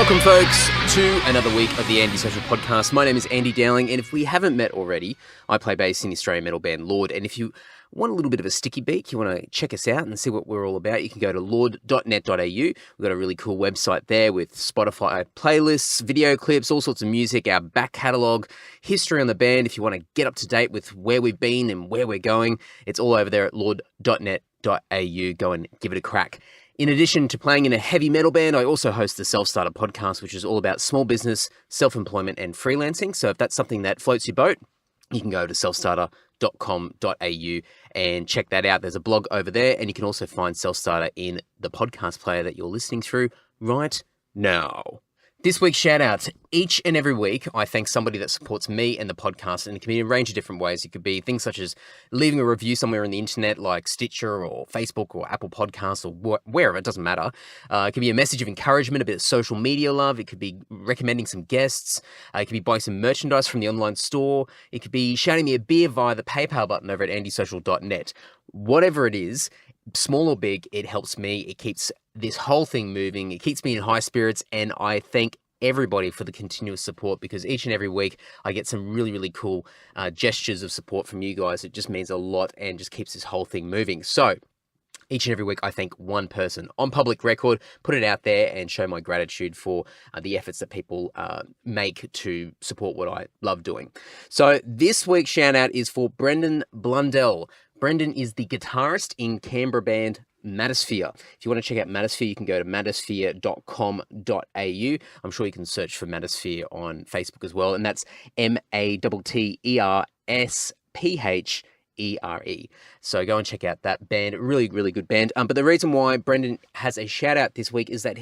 Welcome, folks, to another week of the Anti-Social Podcast. My name is Andy Dowling, and if we haven't met already, I play bass in the Australian metal band Lord. And if you want a little bit of a sticky beak, you want to check us out and see what we're all about, you can go to lord.net.au. We've got a really cool website there with Spotify playlists, video clips, all sorts of music, our back catalogue, history on the band. If you want to get up to date with where we've been and where we're going, it's all over there at lord.net.au. Go and give it a crack. In addition to playing in a heavy metal band, I also host the Self-Starter podcast, which is all about small business, self-employment, and freelancing. So if that's something that floats your boat, you can go to selfstarter.com.au and check that out. There's a blog over there, and you can also find Self-Starter in the podcast player that you're listening through right now. This week's shout-out. Each and every week, I thank somebody that supports me and the podcast, and it can be in a range of different ways. It could be things such as leaving a review somewhere on the internet, like Stitcher or Facebook or Apple Podcasts or wherever, it doesn't matter. It could be a message of encouragement, a bit of social media love. It could be recommending some guests. It could be buying some merchandise from the online store. It could be shouting me a beer via the PayPal button over at andysocial.net. Whatever it is, small or big, it helps me. It keeps this whole thing moving. It keeps me in high spirits, and I thank everybody for the continuous support, because each and every week I get some really, really cool gestures of support from you guys. It just means a lot and just keeps this whole thing moving. So each and every week I thank one person on public record, put it out there and show my gratitude for the efforts that people make to support what I love doing. So this week's shout out is for Brendan Blundell. Brendan is the guitarist in Canberra band Matosphere. If you want to check out Matosphere, you can go to matosphere.com.au. I'm sure you can search for Matosphere on Facebook as well, and that's MATTERSPHERE. So go and check out that band. Really, really good band. But the reason why Brendan has a shout out this week is that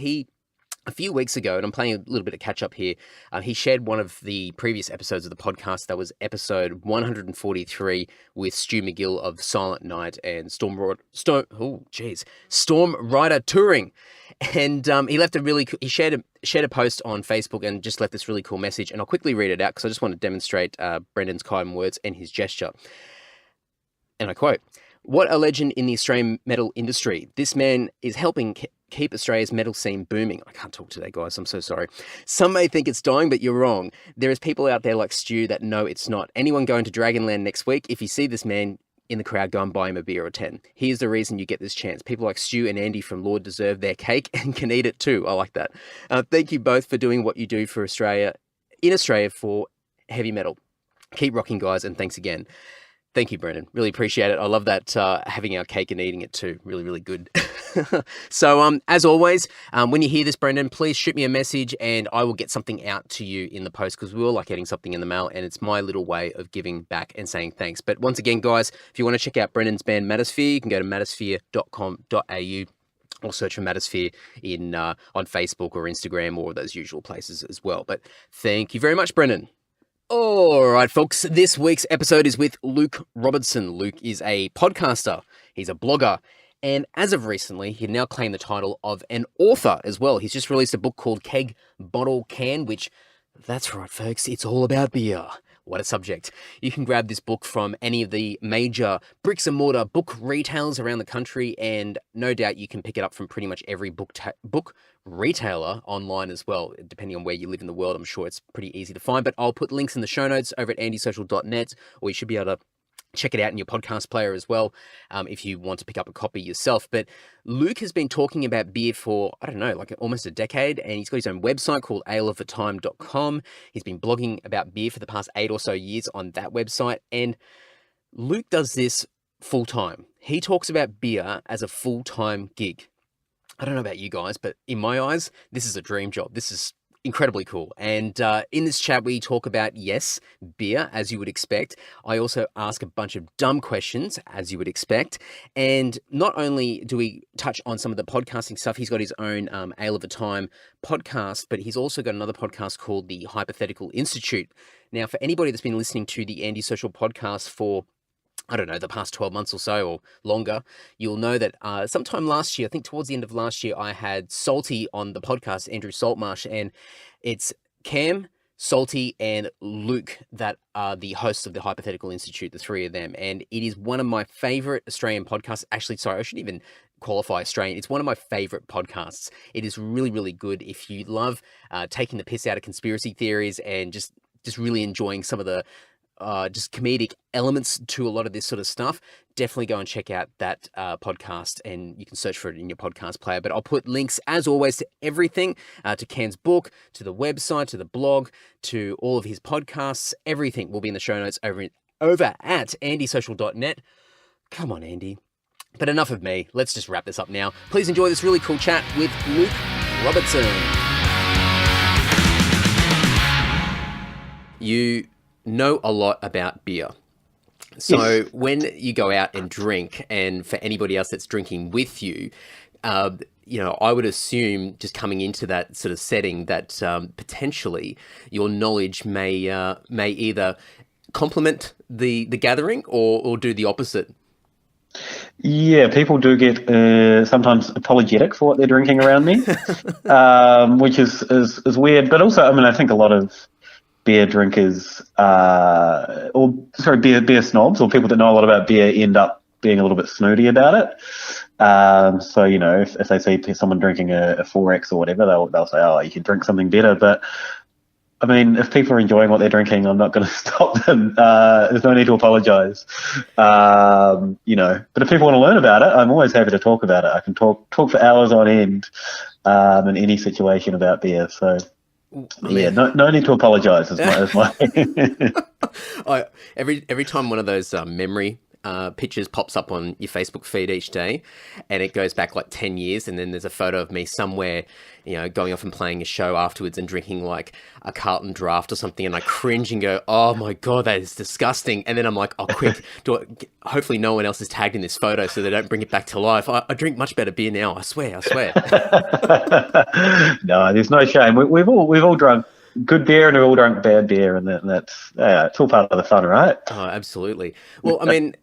a few weeks ago, and I'm playing a little bit of catch up here, he shared one of the previous episodes of the podcast. That was episode 143 with Stu McGill of Silent Night and Storm Rider Touring. And he shared a post on Facebook and just left this really cool message. And I'll quickly read it out because I just want to demonstrate Brendan's kind words and his gesture. And I quote, "What a legend in the Australian metal industry. This man is helping keep Australia's metal scene booming." I can't talk today, guys. I'm so sorry. "Some may think it's dying, but you're wrong. There is people out there like Stu that know it's not. Anyone going to Dragonland next week, if you see this man in the crowd, go and buy him a beer or 10. He is the reason you get this chance. People like Stu and Andy from Lord deserve their cake and can eat it too." I like that. Thank you both for doing what you do for Australia, for heavy metal. Keep rocking, guys, and thanks again. Thank you, Brendan. Really appreciate it. I love that having our cake and eating it too. Really, really good. So, as always, when you hear this, Brendan, please shoot me a message and I will get something out to you in the post, because we all like getting something in the mail, and it's my little way of giving back and saying thanks. But once again, guys, if you want to check out Brendan's band Matosphere, you can go to matosphere.com.au or search for Matosphere on Facebook or Instagram or those usual places as well. But thank you very much, Brendan. All right, folks, this week's episode is with Luke Robertson. Luke is a podcaster, he's a blogger, and as of recently, he now claimed the title of an author as well. He's just released a book called Keg, Bottle, Can, which, that's right, folks, it's all about beer. What a subject. You can grab this book from any of the major bricks and mortar book retailers around the country, and no doubt you can pick it up from pretty much every book retailer online as well. Depending on where you live in the world, I'm sure it's pretty easy to find, but I'll put links in the show notes over at andysocial.net, or you should be able to check it out in your podcast player as well if you want to pick up a copy yourself. But Luke has been talking about beer for, I don't know, like almost a decade, and he's got his own website called aleofthetime.com. He's been blogging about beer for the past 8 or so years on that website, and Luke does this full-time. He talks about beer as a full-time gig. I don't know about you guys, but in my eyes, this is a dream job. This is incredibly cool. And in this chat, we talk about, yes, beer, as you would expect. I also ask a bunch of dumb questions, as you would expect. And not only do we touch on some of the podcasting stuff, he's got his own Ale of the Time podcast, but he's also got another podcast called the Hypothetical Institute. Now, for anybody that's been listening to the Anti-Social podcast for, I don't know, the past 12 months or so or longer, you'll know that sometime last year, I think towards the end of last year, I had Salty on the podcast, Andrew Saltmarsh, and it's Cam, Salty, and Luke that are the hosts of the Hypothetical Institute, the three of them. And it is one of my favorite Australian podcasts. Actually, sorry, I shouldn't even qualify Australian. It's one of my favorite podcasts. It is really, really good. If you love taking the piss out of conspiracy theories and just really enjoying some of the just comedic elements to a lot of this sort of stuff, definitely go and check out that podcast, and you can search for it in your podcast player. But I'll put links, as always, to everything, to Ken's book, to the website, to the blog, to all of his podcasts. Everything will be in the show notes over at andysocial.net. Come on, Andy. But enough of me. Let's just wrap this up now. Please enjoy this really cool chat with Luke Robertson. You know a lot about beer. So when you go out and drink, and for anybody else that's drinking with you, I would assume, just coming into that sort of setting, that potentially your knowledge may either complement the gathering or do the opposite. Yeah, people do get sometimes apologetic for what they're drinking around me, which is weird. But also, I mean, I think a lot of beer drinkers, beer snobs, or people that know a lot about beer, end up being a little bit snooty about it. So, if they see someone drinking a 4X or whatever, they'll say, "Oh, you can drink something better." But I mean, if people are enjoying what they're drinking, I'm not going to stop them. There's no need to apologise. But if people want to learn about it, I'm always happy to talk about it. I can talk for hours on end in any situation about beer. So. Yeah, no need to apologise. As my every time one of those memory pictures pops up on your Facebook feed each day, and it goes back like 10 years, and then there's a photo of me somewhere, going off and playing a show afterwards and drinking like a Carlton Draft or something, and I cringe and go, "Oh my God, that is disgusting." And then I'm like, "Oh, quick, hopefully no one else is tagged in this photo so they don't bring it back to life. I drink much better beer now, I swear." No, there's no shame. We've all drunk good beer and we've all drunk bad beer, and that's it's all part of the fun, right? Oh, absolutely. Well, I mean,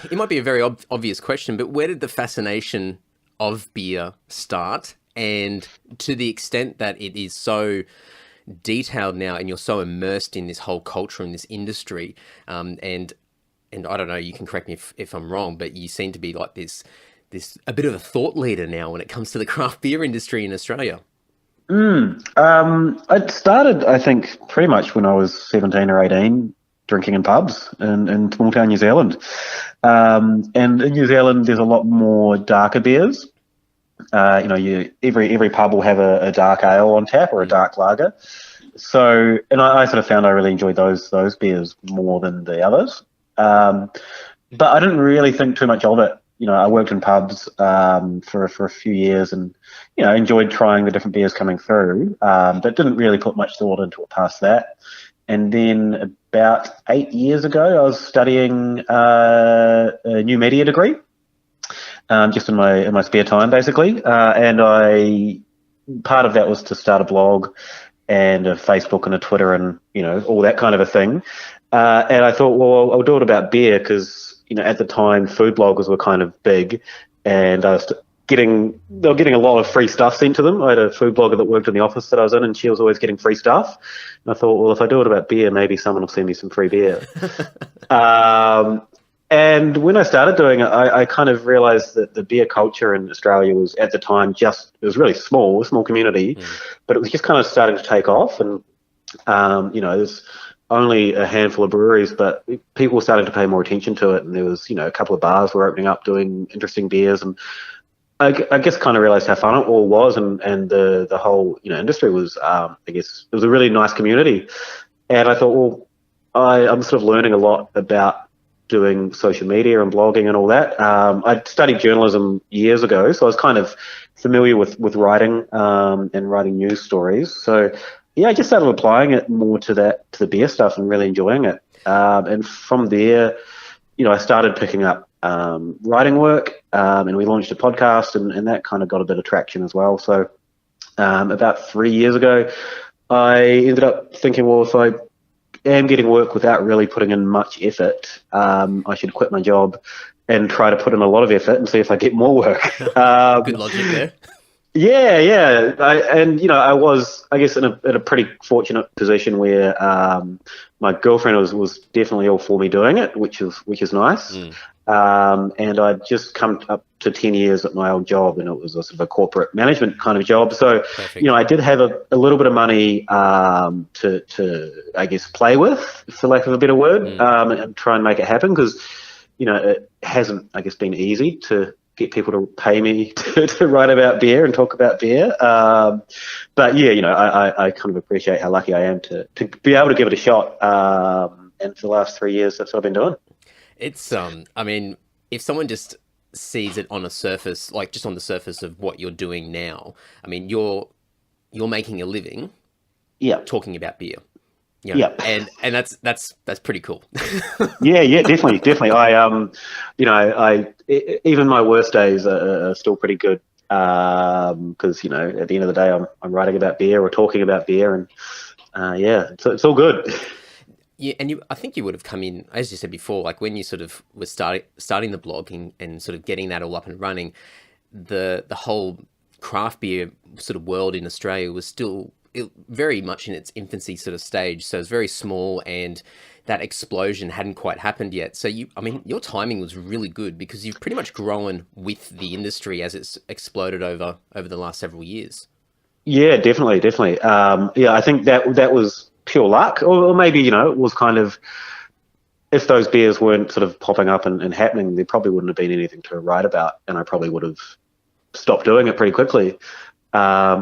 it might be a very obvious question, but where did the fascination of beer start? And to the extent that it is so detailed now, and you're so immersed in this whole culture and this industry, and I don't know, you can correct me if I'm wrong, but you seem to be like this a bit of a thought leader now when it comes to the craft beer industry in Australia. I started, I think, pretty much when I was 17 or 18, drinking in pubs in small town New Zealand. And in New Zealand, there's a lot more darker beers. Every pub will have a dark ale on tap or a dark lager. So, and I sort of found I really enjoyed those beers more than the others. But I didn't really think too much of it. I worked in pubs for a few years, and enjoyed trying the different beers coming through, but didn't really put much thought into it past that. And then about 8 years ago, I was studying a new media degree, just in my spare time, basically. And part of that was to start a blog and a Facebook and a Twitter and all that kind of a thing. And I thought, well, I'll do it about beer because at the time, food bloggers were kind of big, and they were getting a lot of free stuff sent to them. I had a food blogger that worked in the office that I was in, and she was always getting free stuff. And I thought, well, if I do it about beer, maybe someone will send me some free beer. And when I started doing it, I kind of realised that the beer culture in Australia was, at the time, it was really a small community, but it was just kind of starting to take off. And, there's only a handful of breweries, but people were starting to pay more attention to it. And there was, a couple of bars were opening up doing interesting beers. And I guess kind of realised how fun it all was. And the whole, industry was, it was a really nice community. And I thought, well, I'm sort of learning a lot about doing social media and blogging and all that. I studied journalism years ago, so I was kind of familiar with writing and writing news stories. So yeah, I just started applying it more to the beer stuff and really enjoying it. And from there, I started picking up writing work, and we launched a podcast, and that kind of got a bit of traction as well. So about 3 years ago, I ended up thinking, well, if I am getting work without really putting in much effort, I should quit my job and try to put in a lot of effort and see if I get more work. Good logic there. Yeah. I was, I guess, in a pretty fortunate position where my girlfriend was definitely all for me doing it, which is nice. And I'd just come up to 10 years at my old job, and it was a sort of a corporate management kind of job. So, Perfect. I did have a little bit of money to I guess play with, for lack of a better word, and try and make it happen, because it hasn't, I guess, been easy to get people to pay me to write about beer and talk about beer. But yeah, I kind of appreciate how lucky I am to be able to give it a shot. And for the last 3 years, that's what I've been doing. It's I mean, if someone just sees it on a surface, like just on the surface of what you're doing now, I mean, you're making a living, talking about beer. And that's pretty cool. yeah, definitely. I even my worst days are still pretty good, because at the end of the day, I'm writing about beer or talking about beer, and it's all good. Yeah, and I think you would have come in, as you said before, like when you sort of were starting the blogging and sort of getting that all up and running, the whole craft beer sort of world in Australia was still very much in its infancy sort of stage. So it's very small, and that explosion hadn't quite happened yet. So your timing was really good, because you've pretty much grown with the industry as it's exploded over the last several years. Yeah, definitely. I think that was pure luck, or maybe it was kind of, if those beers weren't sort of popping up and happening, there probably wouldn't have been anything to write about, and I probably would have stopped doing it pretty quickly. I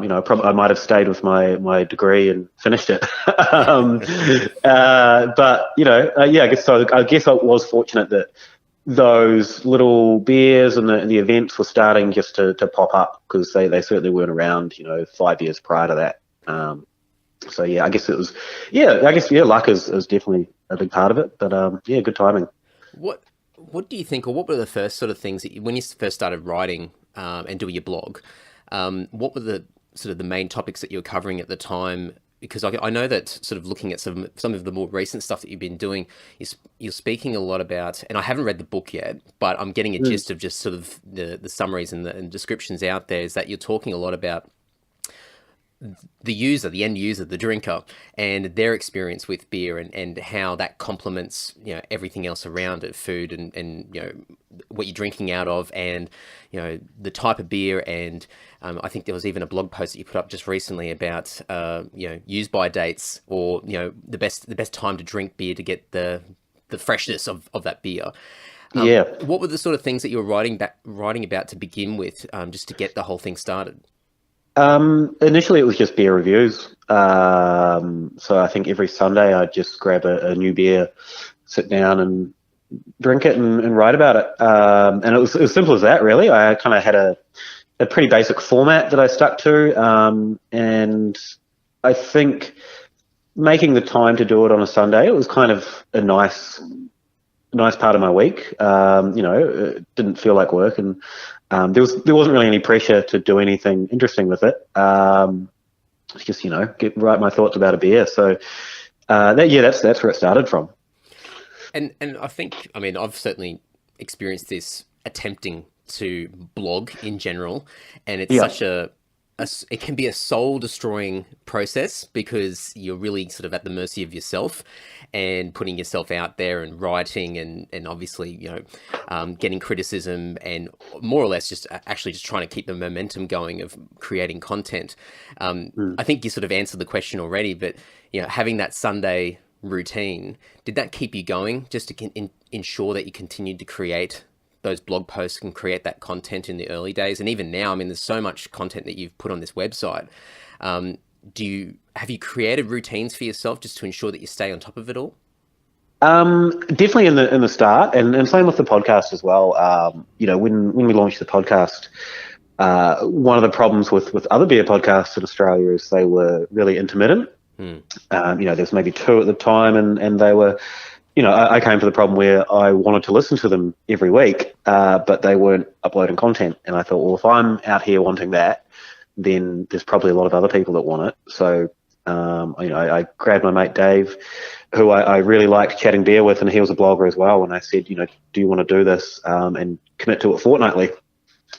might have stayed with my degree and finished it. But I guess I was fortunate that those little beers and the events were starting just to pop up, because they certainly weren't around 5 years prior to that. So yeah, I guess it was, luck is definitely a big part of it, but good timing. What do you think, or what were the first sort of things that when you first started writing and doing your blog, what were the sort of the main topics that you were covering at the time? Because I know that sort of looking at some of the more recent stuff that you've been doing, you're speaking a lot about, and I haven't read the book yet, but I'm getting a gist of just sort of the summaries and descriptions out there, is that you're talking a lot about the user, the end user, the drinker, and their experience with beer, and how that complements everything else around it, food and what you're drinking out of, and the type of beer. And I think there was even a blog post that you put up just recently about use by dates, or the best time to drink beer to get the freshness of that beer. What were the sort of things that you were writing about to begin with, just to get the whole thing started? Initially it was just beer reviews. So I think every Sunday I'd just grab a new beer, sit down and drink it and write about it. And it was as simple as that, really. I kind of had a pretty basic format that I stuck to. And I think making the time to do it on a Sunday, it was kind of a nice part of my week. It didn't feel like work, and there wasn't really any pressure to do anything interesting with it. Just write my thoughts about a beer. So that's where it started from. And I think, I mean, I've certainly experienced this attempting to blog in general, and it's such it can be a soul destroying process, because you're really sort of at the mercy of yourself and putting yourself out there and writing and obviously, getting criticism, and more or less just trying to keep the momentum going of creating content. I think you sort of answered the question already, but, having that Sunday routine, did that keep you going just to ensure that you continued to create those blog posts and create that content in the early days? And even now, I mean, there's so much content that you've put on this website. Have you created routines for yourself just to ensure that you stay on top of it all? Definitely in the start, and same with the podcast as well. When we launched the podcast, one of the problems with other beer podcasts in Australia is they were really intermittent. There's maybe 2 at the time, and they were, I came to the problem where I wanted to listen to them every week, but they weren't uploading content. And I thought, well, if I'm out here wanting that, then there's probably a lot of other people that want it. So, I grabbed my mate Dave, who I really liked chatting beer with, and he was a blogger as well. And I said, do you want to do this and commit to it fortnightly?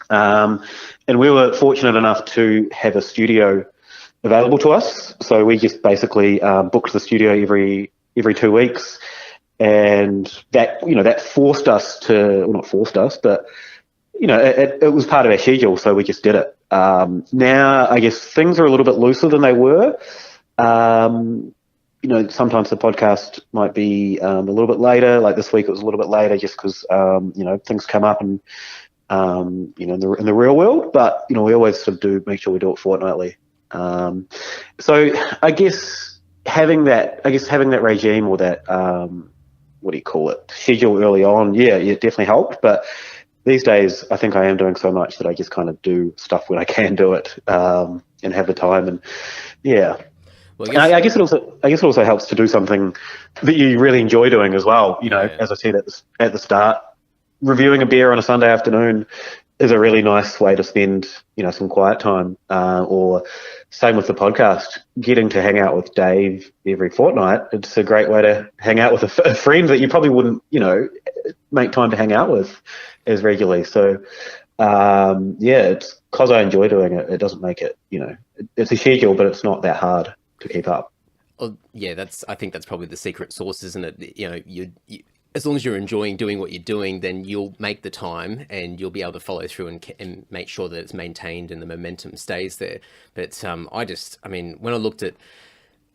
And we were fortunate enough to have a studio available to us. So we just basically booked the studio every 2 weeks. and that forced us to, well, not forced us, but it was part of our schedule, so we just did it. Now I guess things are a little bit looser than they were. Sometimes the podcast might be a little bit later. Like this week, it was a little bit later just because things come up and in the real world. But we always sort of do make sure we do it fortnightly. So I guess having that regime, or that what do you call it, schedule early on, it definitely helped. But these days, I think I am doing so much that I just kind of do stuff when I can do it and have the time. And well, I guess it also helps to do something that you really enjoy doing as well. As I said at the start, reviewing a beer on a Sunday afternoon is a really nice way to spend some quiet time. Or same with the podcast, getting to hang out with Dave every fortnight. It's a great way to hang out with a friend that you probably wouldn't make time to hang out with as regularly. So it's because I enjoy doing it. It doesn't make it it's a schedule, but it's not that hard to keep up. Well, I think that's probably the secret sauce, isn't it? You as long as you're enjoying doing what you're doing, then you'll make the time and you'll be able to follow through and make sure that it's maintained and the momentum stays there. But when I looked at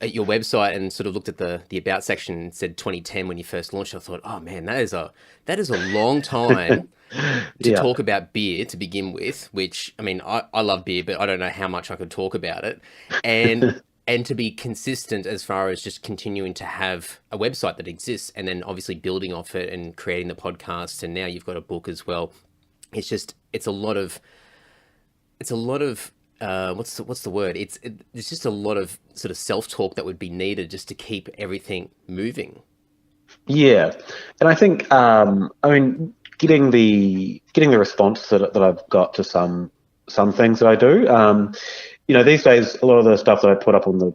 your website and sort of looked at the about section and said 2010 when you first launched, I thought, oh man, that is a long time to talk about beer to begin with, which, I love beer, but I don't know how much I could talk about it. And and to be consistent as far as just continuing to have a website that exists and then obviously building off it and creating the podcast. And now you've got a book as well. It's a lot of what's the word? It's just a lot of sort of self-talk that would be needed just to keep everything moving. Yeah. And I think, getting the response that I've got to some things that I do, these days, a lot of the stuff that I put up on the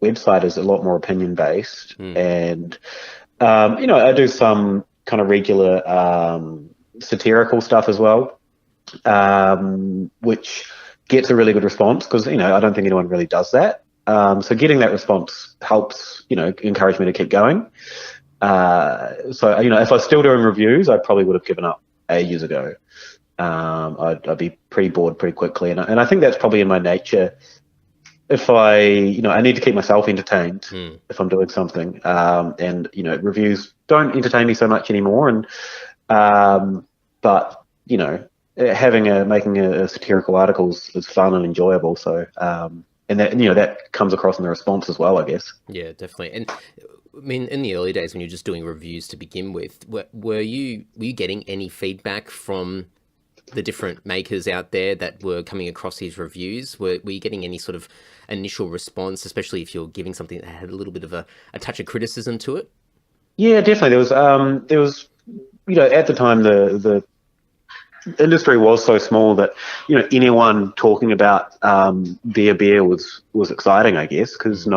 website is a lot more opinion based. And, I do some kind of regular, satirical stuff as well, which gets a really good response because, I don't think anyone really does that. So getting that response helps, encourage me to keep going. So, if I was still doing reviews, I probably would have given up ages ago. I'd be pretty bored pretty quickly. And I think that's probably in my nature. If I need to keep myself entertained if I'm doing something. And reviews don't entertain me so much anymore. And, but, making a satirical article is fun and enjoyable. So, and that, that comes across in the response as well, I guess. Yeah, definitely. And in the early days when you're just doing reviews to begin with, were you getting any feedback from the different makers out there that were coming across these reviews? Were you getting any sort of initial response, especially if you're giving something that had a little bit of a touch of criticism to it? Yeah, definitely. There was at the time the industry was so small that anyone talking about beer was exciting, I guess, because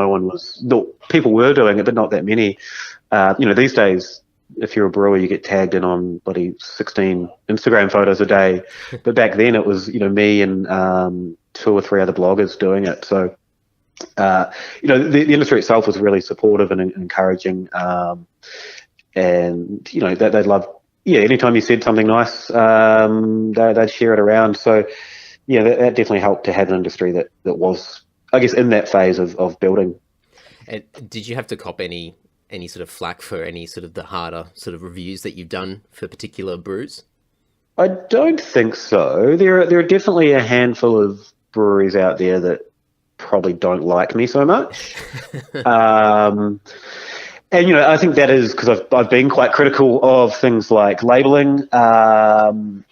people were doing it, but not that many. These days, if you're a brewer, you get tagged in on 16 Instagram photos a day. But back then, it was me and 2 or 3 other bloggers doing it. So the industry itself was really supportive and encouraging, and they loved. Yeah, anytime you said something nice, they'd share it around. So, that definitely helped to have an industry that was, I guess, in that phase of building. And did you have to cop any sort of flack for any sort of the harder sort of reviews that you've done for particular brews? I don't think so. There are definitely a handful of breweries out there that probably don't like me so much. And, I think that is because I've been quite critical of things like labeling and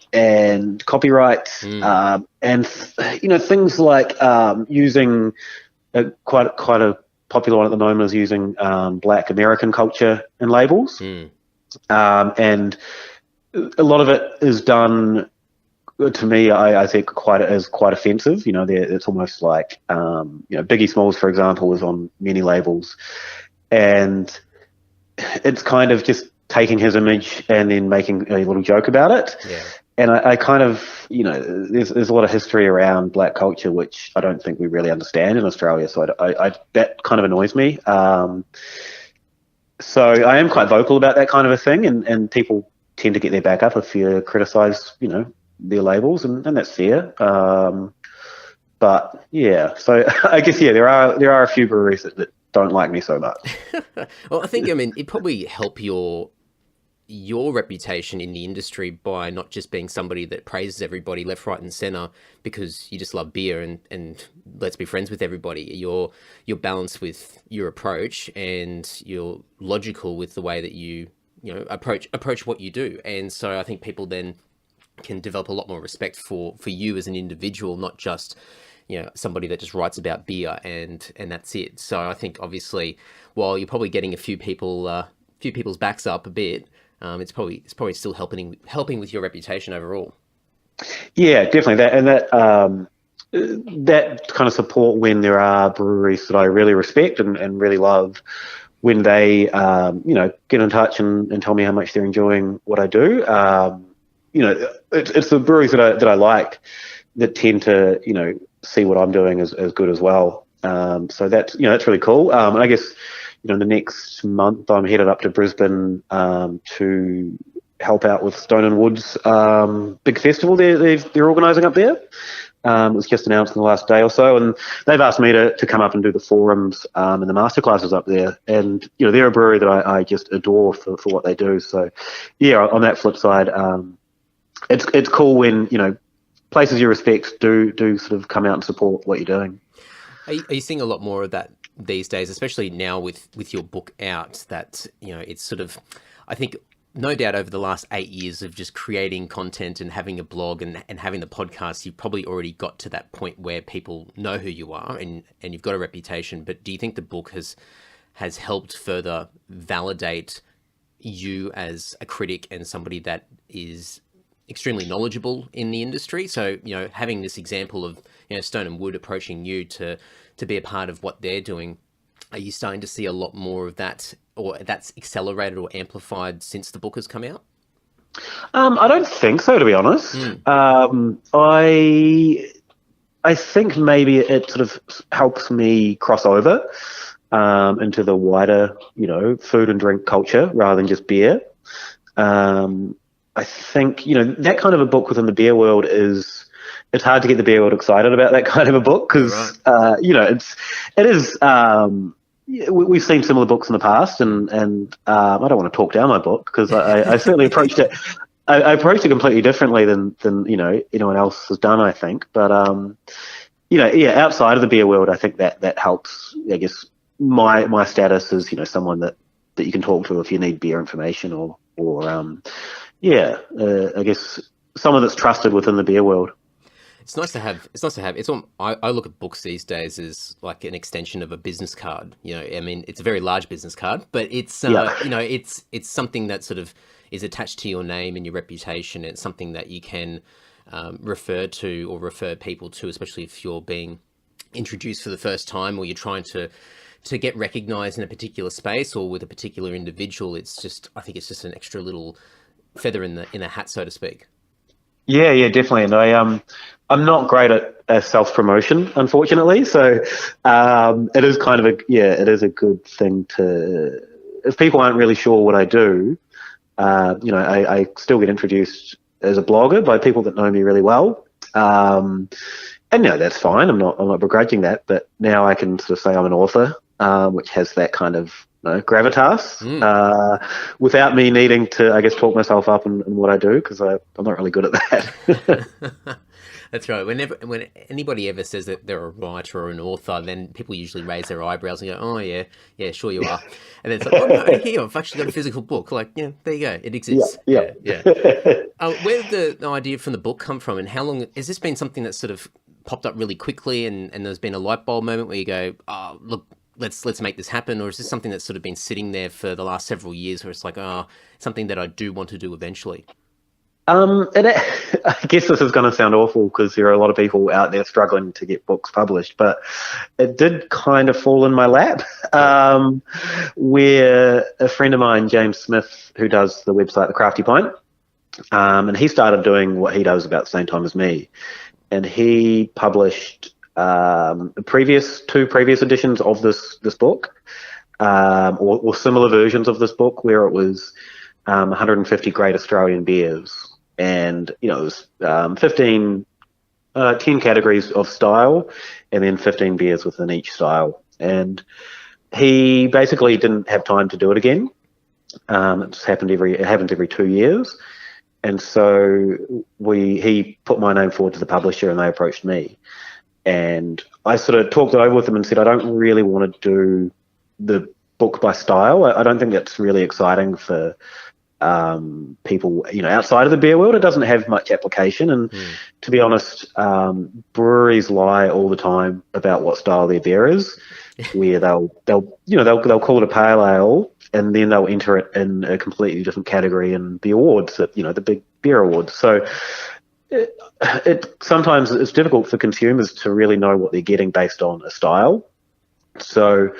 copyright and, things like using quite a popular one at the moment is using Black American culture in labels. And a lot of it is done, to me, I think quite offensive. It's almost like, Biggie Smalls, for example, was on many labels. And it's kind of just taking his image and then making a little joke about it. Yeah. And I kind of, there's a lot of history around black culture, which I don't think we really understand in Australia. So I that kind of annoys me. So I am quite vocal about that kind of a thing, and people tend to get their back up if you criticise, their labels, and that's fair. But yeah, so I guess there are a few breweries that don't like me so much. Well, I think it probably help your reputation in the industry by not just being somebody that praises everybody left, right, and center because you just love beer and let's be friends with everybody. You're balanced with your approach and you're logical with the way that you approach what you do. And so I think people then can develop a lot more respect for you as an individual, not just somebody that just writes about beer and that's it. So I think obviously while you're probably getting a few people's backs up a bit, it's probably still helping with your reputation overall. Yeah, definitely. That kind of support when there are breweries that I really respect and really love, when they get in touch and tell me how much they're enjoying what I do. It's the breweries that I like that tend to see what I'm doing as good as well. So that's really cool. And I guess the next month I'm headed up to Brisbane to help out with Stone and Wood's big festival they're organising up there. It was just announced in the last day or so, and they've asked me to come up and do the forums and the masterclasses up there. And they're a brewery that I just adore for what they do. So yeah, on that flip side, it's cool when places you respect do sort of come out and support what you're doing. Are you seeing a lot more of that these days, especially now with your book out, that it's sort of, I think no doubt over the last 8 years of just creating content and having a blog and having the podcast, you've probably already got to that point where people know who you are and you've got a reputation. But do you think the book has helped further validate you as a critic and somebody that is extremely knowledgeable in the industry? So, having this example of, Stone and Wood approaching you to be a part of what they're doing, are you starting to see a lot more of that, or that's accelerated or amplified since the book has come out? I don't think so, to be honest. I think maybe it sort of helps me cross over into the wider, food and drink culture rather than just beer. I think, that kind of a book within the beer world it's hard to get the beer world excited about that kind of a book because, it is, we've seen similar books in the past and I don't want to talk down my book because I certainly approached it. I approached it completely differently than anyone else has done, I think. But, outside of the beer world, I think that helps, I guess, my status as, someone that you can talk to if you need beer information or I guess someone that's trusted within the beer world. It's nice to have. I look at books these days as like an extension of a business card. It's a very large business card, but it's it's something that sort of is attached to your name and your reputation. It's something that you can refer to or refer people to, especially if you're being introduced for the first time or you're trying to get recognized in a particular space or with a particular individual. I think it's just an extra little feather in the hat, so to speak. Yeah, definitely. And I'm not great at self-promotion, unfortunately. So it is kind of it is a good thing to, if people aren't really sure what I do, I still get introduced as a blogger by people that know me really well. And that's fine. I'm not begrudging that, but now I can sort of say I'm an author, which has that kind of gravitas without me needing to, I guess, talk myself up in what I do because I'm not really good at that. That's right. When anybody ever says that they're a writer or an author, then people usually raise their eyebrows and go, "Oh yeah, sure you are." And then it's like, "Oh no, here I've actually got a physical book." Like, yeah, there you go, it exists. Yeah. Where did the idea from the book come from, and how long has this been something that sort of popped up really quickly, and there's been a light bulb moment where you go, "Oh, look, let's make this happen," or is this something that's sort of been sitting there for the last several years, where it's like, something that I do want to do eventually? I guess this is going to sound awful because there are a lot of people out there struggling to get books published, but it did kind of fall in my lap, where a friend of mine, James Smith, who does the website The Crafty Pint, and he started doing what he does about the same time as me, and he published two previous editions of this book. or similar versions of this book, where it was 150 great Australian beers, and it was 10 categories of style, and then 15 beers within each style. And he basically didn't have time to do it again. It happens every 2 years, and so he put my name forward to the publisher, and they approached me, and I sort of talked it over with them and said, I don't really want to do the book by style. I don't think that's really exciting for people, outside of the beer world. It doesn't have much application, and to be honest, breweries lie all the time about what style their beer is, where they'll call it a pale ale, and then they'll enter it in a completely different category in the awards, the big beer awards. So it sometimes it's difficult for consumers to really know what they're getting based on a style. So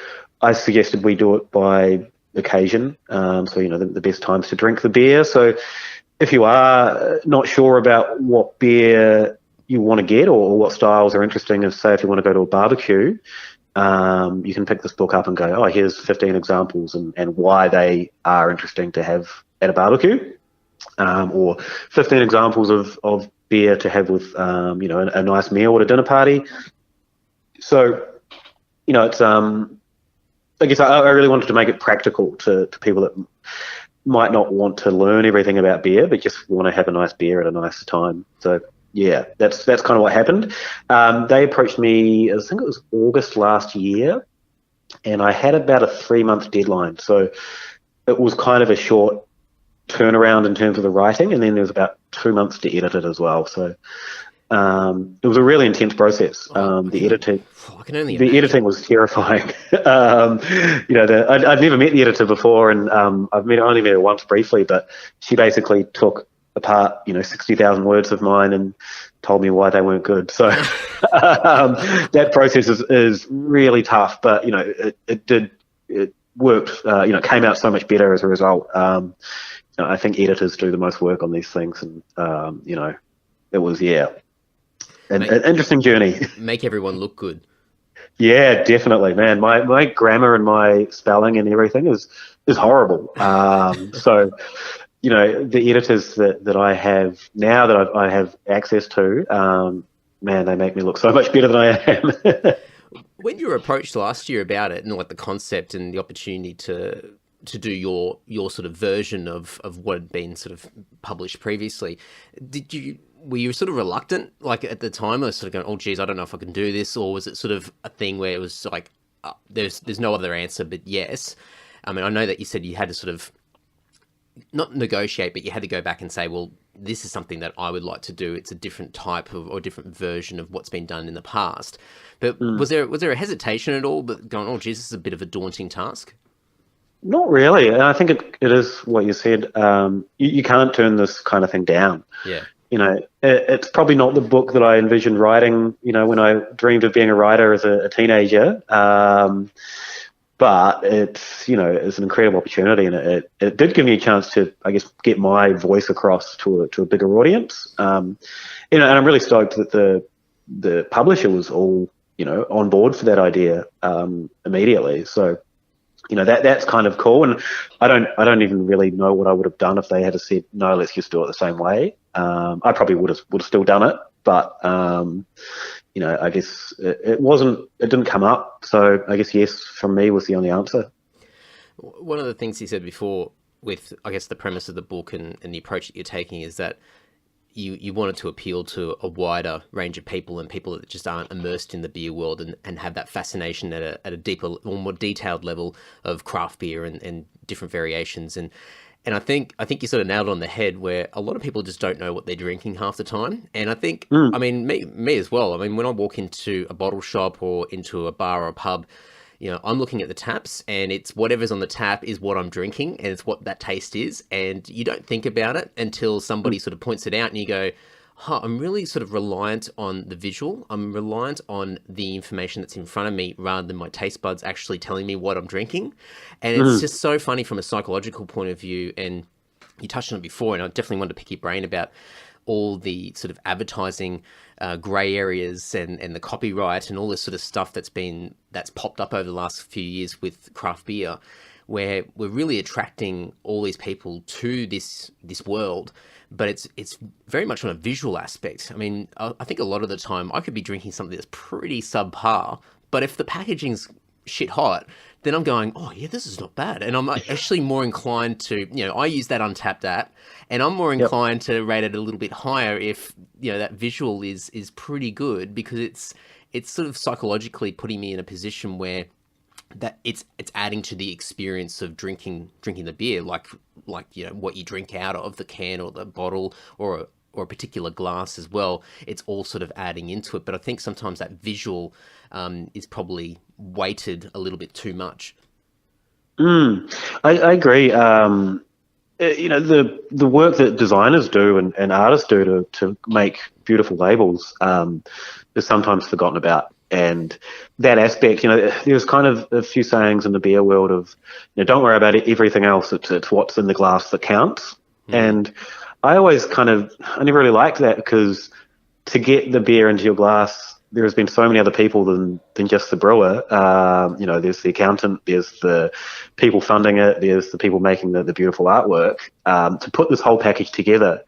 I suggested we do it by occasion. The best times to drink the beer. So if you are not sure about what beer you want to get, or what styles are interesting, if you want to go to a barbecue, you can pick this book up and go, oh, here's 15 examples and why they are interesting to have at a barbecue, or 15 examples of beer to have with a nice meal at a dinner party. So it's I guess I really wanted to make it practical to people that might not want to learn everything about beer, but just want to have a nice beer at a nice time. So yeah, that's kind of what happened. They approached me, I think it was August last year, and I had about a 3-month deadline. So it was kind of a short turnaround in terms of the writing, and then there was about 2 months to edit it as well. So it was a really intense process. The editing was terrifying. I'd never met the editor before, and only met her once briefly, but she basically took apart 60,000 words of mine and told me why they weren't good. So that process is really tough, but it worked. Came out so much better as a result. I think editors do the most work on these things, and it was an interesting journey. Make everyone look good. Yeah, definitely, man. My grammar and my spelling and everything is horrible. So, the editors that I have now, that I have access to, man, they make me look so much better than I am. When you were approached last year about it, and like the concept and the opportunity to do your sort of version of what had been sort of published previously, were you sort of reluctant, like at the time, or sort of going, oh geez, I don't know if I can do this, or was it sort of a thing where it was like, there's no other answer but yes? I mean, I know that you said you had to sort of not negotiate, but you had to go back and say, well, this is something that I would like to do. It's a different type of, or different version of what's been done in the past. But was there a hesitation at all, but going, oh geez, this is a bit of a daunting task? Not really. And I think it is what you said. You can't turn this kind of thing down. Yeah. It's probably not the book that I envisioned writing, when I dreamed of being a writer as a teenager. But it's an incredible opportunity, and it did give me a chance to, I guess, get my voice across to a bigger audience. And I'm really stoked that the publisher was all, on board for that idea immediately. So, that's kind of cool. And I don't even really know what I would have done if they had said, no, let's just do it the same way. I probably would have still done it, but I guess it didn't come up. So I guess yes, from me, was the only answer. One of the things he said before with, I guess, the premise of the book and the approach that you're taking is that you wanted to appeal to a wider range of people, and people that just aren't immersed in the beer world and have that fascination at a deeper or more detailed level of craft beer and different variations. And I think you sort of nailed it on the head, where a lot of people just don't know what they're drinking half the time. And I think, I mean, me as well. I mean, when I walk into a bottle shop or into a bar or a pub, I'm looking at the taps, and it's whatever's on the tap is what I'm drinking, and it's what that taste is. And you don't think about it until somebody sort of points it out, and you go, I'm really sort of reliant on the visual. I'm reliant on the information that's in front of me rather than my taste buds actually telling me what I'm drinking. And it's just so funny from a psychological point of view. And you touched on it before, and I definitely wanted to pick your brain about all the sort of advertising grey areas and the copyright and all this sort of stuff that's popped up over the last few years with craft beer, where we're really attracting all these people to this world, but it's very much on a visual aspect. I mean, I think a lot of the time I could be drinking something that's pretty subpar, but if the packaging's shit hot, then I'm going, oh yeah, this is not bad. And I'm actually more inclined to, I use that Untapped app, and I'm more inclined to rate it a little bit higher if, that visual is pretty good, because it's sort of psychologically putting me in a position where that it's adding to the experience of drinking the beer, like what you drink out of the can or the bottle or a particular glass as well. It's all sort of adding into it. But I think sometimes that visual is probably weighted a little bit too much. I agree. The work that designers do and artists do to make beautiful labels is sometimes forgotten about. And that aspect, there's kind of a few sayings in the beer world of, don't worry about everything else. It's what's in the glass that counts. And I never really liked that, because to get the beer into your glass, there has been so many other people than just the brewer. There's the accountant, there's the people funding it, there's the people making the beautiful artwork, to put this whole package together.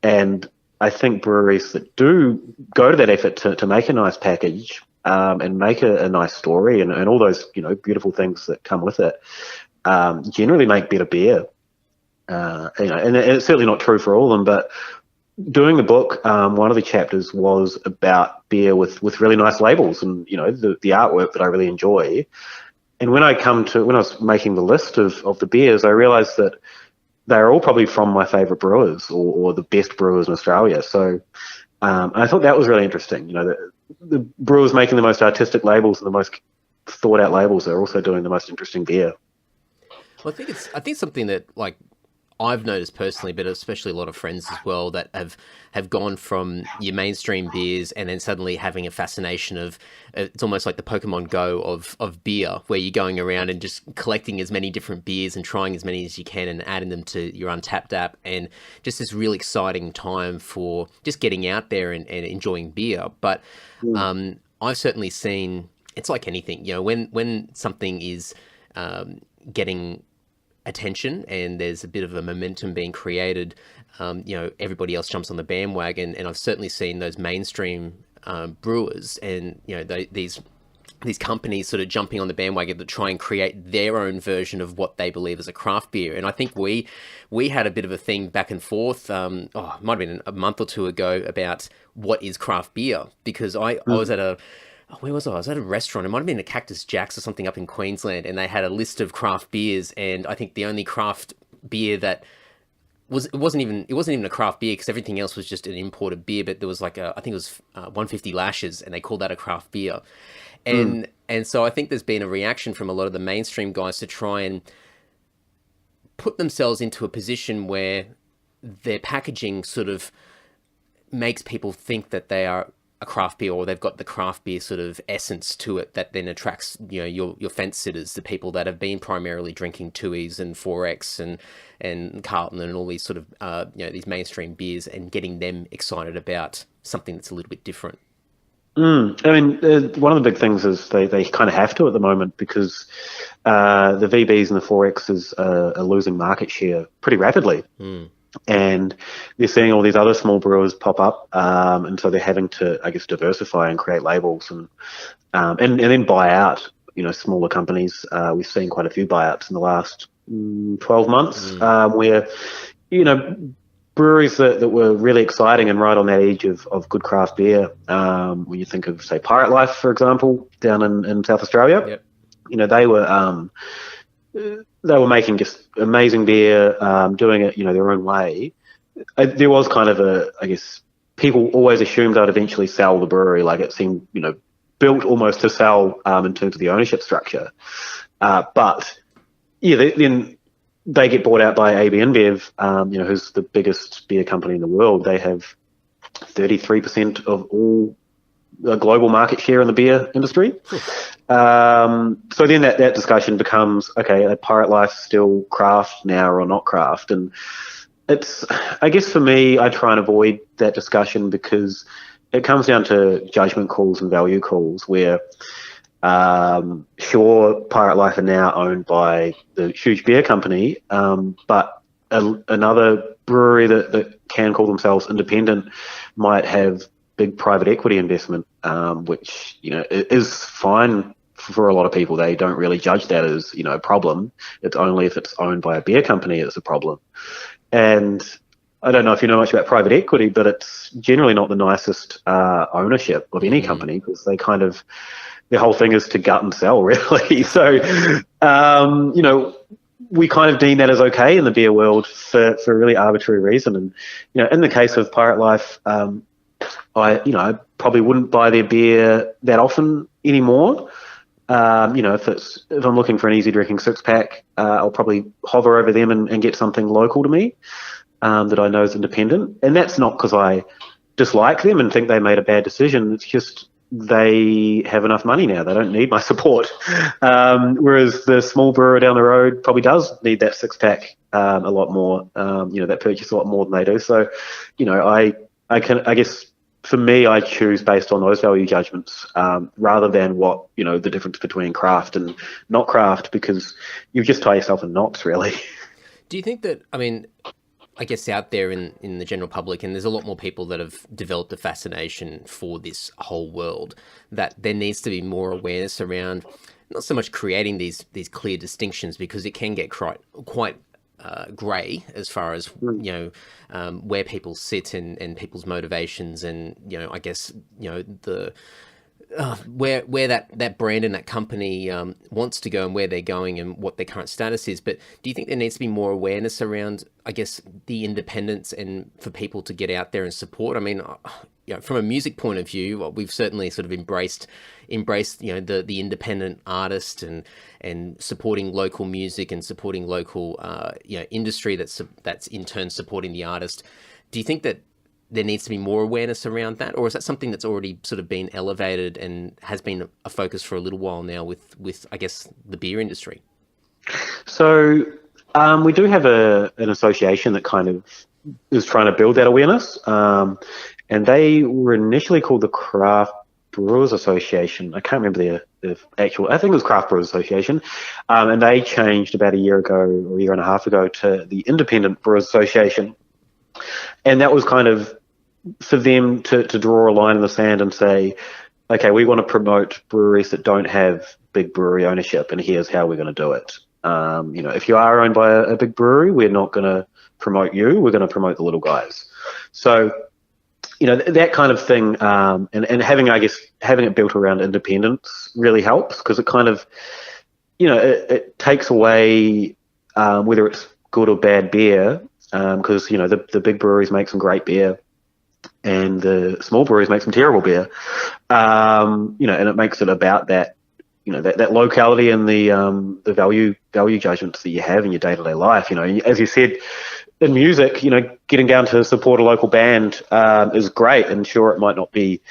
And I think breweries that do go to that effort to make a nice package, and make a nice story and all those, beautiful things that come with it, generally make better beer. And it's certainly not true for all of them, but doing the book, one of the chapters was about beer with really nice labels and, the artwork that I really enjoy. And when I was making the list of the beers, I realized that they're all probably from my favorite brewers or the best brewers in Australia. So I thought that was really interesting. The brewers making the most artistic labels and the most thought out labels are also doing the most interesting beer. Well, I think something that, like, I've noticed personally, but especially a lot of friends as well, that have gone from your mainstream beers and then suddenly having a fascination of, it's almost like the Pokemon Go of beer, where you're going around and just collecting as many different beers and trying as many as you can and adding them to your Untapped app, and just this really exciting time for just getting out there and enjoying beer. But I've certainly seen, it's like anything, when something is getting attention and there's a bit of a momentum being created, everybody else jumps on the bandwagon. And I've certainly seen those mainstream brewers and these companies sort of jumping on the bandwagon to try and create their own version of what they believe is a craft beer. And I think we had a bit of a thing back and forth, it might have been a month or two ago, about what is craft beer, because I was at where was I? I was at a restaurant. It might have been a Cactus Jack's or something up in Queensland, and they had a list of craft beers. And I think the only craft beer that it wasn't even a craft beer, because everything else was just an imported beer. But there was I think it was 150 Lashes, and they called that a craft beer. And so I think there's been a reaction from a lot of the mainstream guys to try and put themselves into a position where their packaging sort of makes people think that they are a craft beer, or they've got the craft beer sort of essence to it, that then attracts your fence sitters, the people that have been primarily drinking Tooheys and 4X and Carlton and all these sort of these mainstream beers, and getting them excited about something that's a little bit different. I mean, one of the big things is they kind of have to at the moment, because the VBs and the 4Xs are losing market share pretty rapidly. And they're seeing all these other small brewers pop up, and so they're having to, I guess, diversify and create labels and then buy out, smaller companies. We've seen quite a few buyouts in the last 12 months, where, breweries that were really exciting and right on that edge of good craft beer. When you think of, say, Pirate Life, for example, down in South Australia, they were making just amazing beer, doing it, their own way. There was kind of I guess, people always assumed they'd eventually sell the brewery. Like, it seemed, built almost to sell in terms of the ownership structure. But then they get bought out by AB InBev, who's the biggest beer company in the world. They have 33% of all global market share in the beer industry. So then that discussion becomes, okay, are Pirate Life still craft now or not craft? And it's, I guess for me, I try and avoid that discussion because it comes down to judgment calls and value calls where, sure, Pirate Life are now owned by the huge beer company, but another brewery that can call themselves independent might have big private equity investment, which, is fine for a lot of people. They don't really judge that as, a problem. It's only if it's owned by a beer company it's a problem. And I don't know if you know much about private equity, but it's generally not the nicest ownership of any company, because they kind of, their whole thing is to gut and sell, really. So, we kind of deem that as okay in the beer world for a really arbitrary reason. And, in the case of Pirate Life, I probably wouldn't buy their beer that often anymore. If I'm looking for an easy drinking 6-pack, I'll probably hover over them and get something local to me that I know is independent. And that's not because I dislike them and think they made a bad decision. It's just they have enough money now. They don't need my support. Whereas the small brewer down the road probably does need that 6-pack a lot more, that purchase a lot more than they do. So, I guess for me, I choose based on those value judgments rather than what, the difference between craft and not craft, because you just tie yourself in knots, really. Do you think that, I guess out there in the general public, and there's a lot more people that have developed a fascination for this whole world, that there needs to be more awareness around not so much creating these clear distinctions, because it can get quite grey as far as where people sit and people's motivations, and I guess the where that brand and that company wants to go and where they're going and what their current status is. But do you think there needs to be more awareness around, I guess, the independence and for people to get out there and support? From a music point of view, we've certainly sort of embraced the independent artist and supporting local music and supporting local industry that's in turn supporting the artist. Do you think that there needs to be more awareness around that, or is that something that's already sort of been elevated and has been a focus for a little while now with I guess the beer industry? So we do have an association that kind of is trying to build that awareness, and they were initially called the Craft Brewers Association. I can't remember the actual, I think it was Craft Brewers Association, and they changed about a year ago or a year and a half ago to the Independent Brewers Association. And that was kind of for them to draw a line in the sand and say, okay, we want to promote breweries that don't have big brewery ownership, and here's how we're going to do it. If you are owned by a big brewery, we're not going to promote you. We're going to promote the little guys. So, that kind of thing, and having it built around independence really helps, because it kind of, it takes away whether it's good or bad beer, because, the big breweries make some great beer and the small breweries make some terrible beer, and it makes it about that, that locality and the value judgments that you have in your day-to-day life. As you said, in music, getting down to support a local band is great, and sure, it might not be,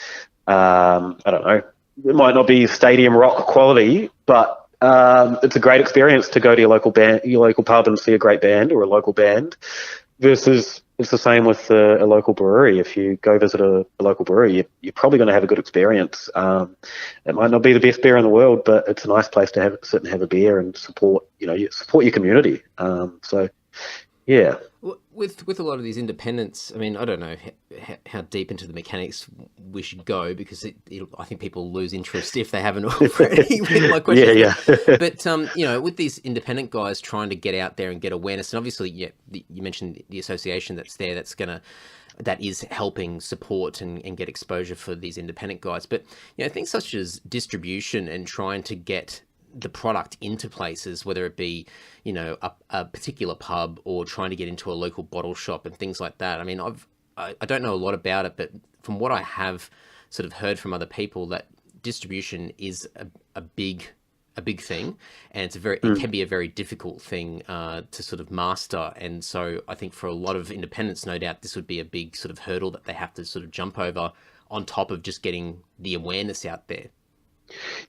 it might not be stadium rock quality, but it's a great experience to go to your local pub and see a great band or a local band, versus it's the same with a local brewery. If you go visit a local brewery, you're probably going to have a good experience. It might not be the best beer in the world, but it's a nice place to sit and have a beer and support your community. So, yeah. With a lot of these independents, I don't know how deep into the mechanics we should go, because I think people lose interest if they haven't already with my question. Yeah. But with these independent guys trying to get out there and get awareness, and obviously, you mentioned the association that's there that is helping support and get exposure for these independent guys. But things such as distribution and trying to get the product into places, whether it be, a particular pub or trying to get into a local bottle shop and things like that. I don't know a lot about it, but from what I have sort of heard from other people, that distribution is a big thing, and it can be a very difficult thing to sort of master. And so I think for a lot of independents, no doubt this would be a big sort of hurdle that they have to sort of jump over, on top of just getting the awareness out there.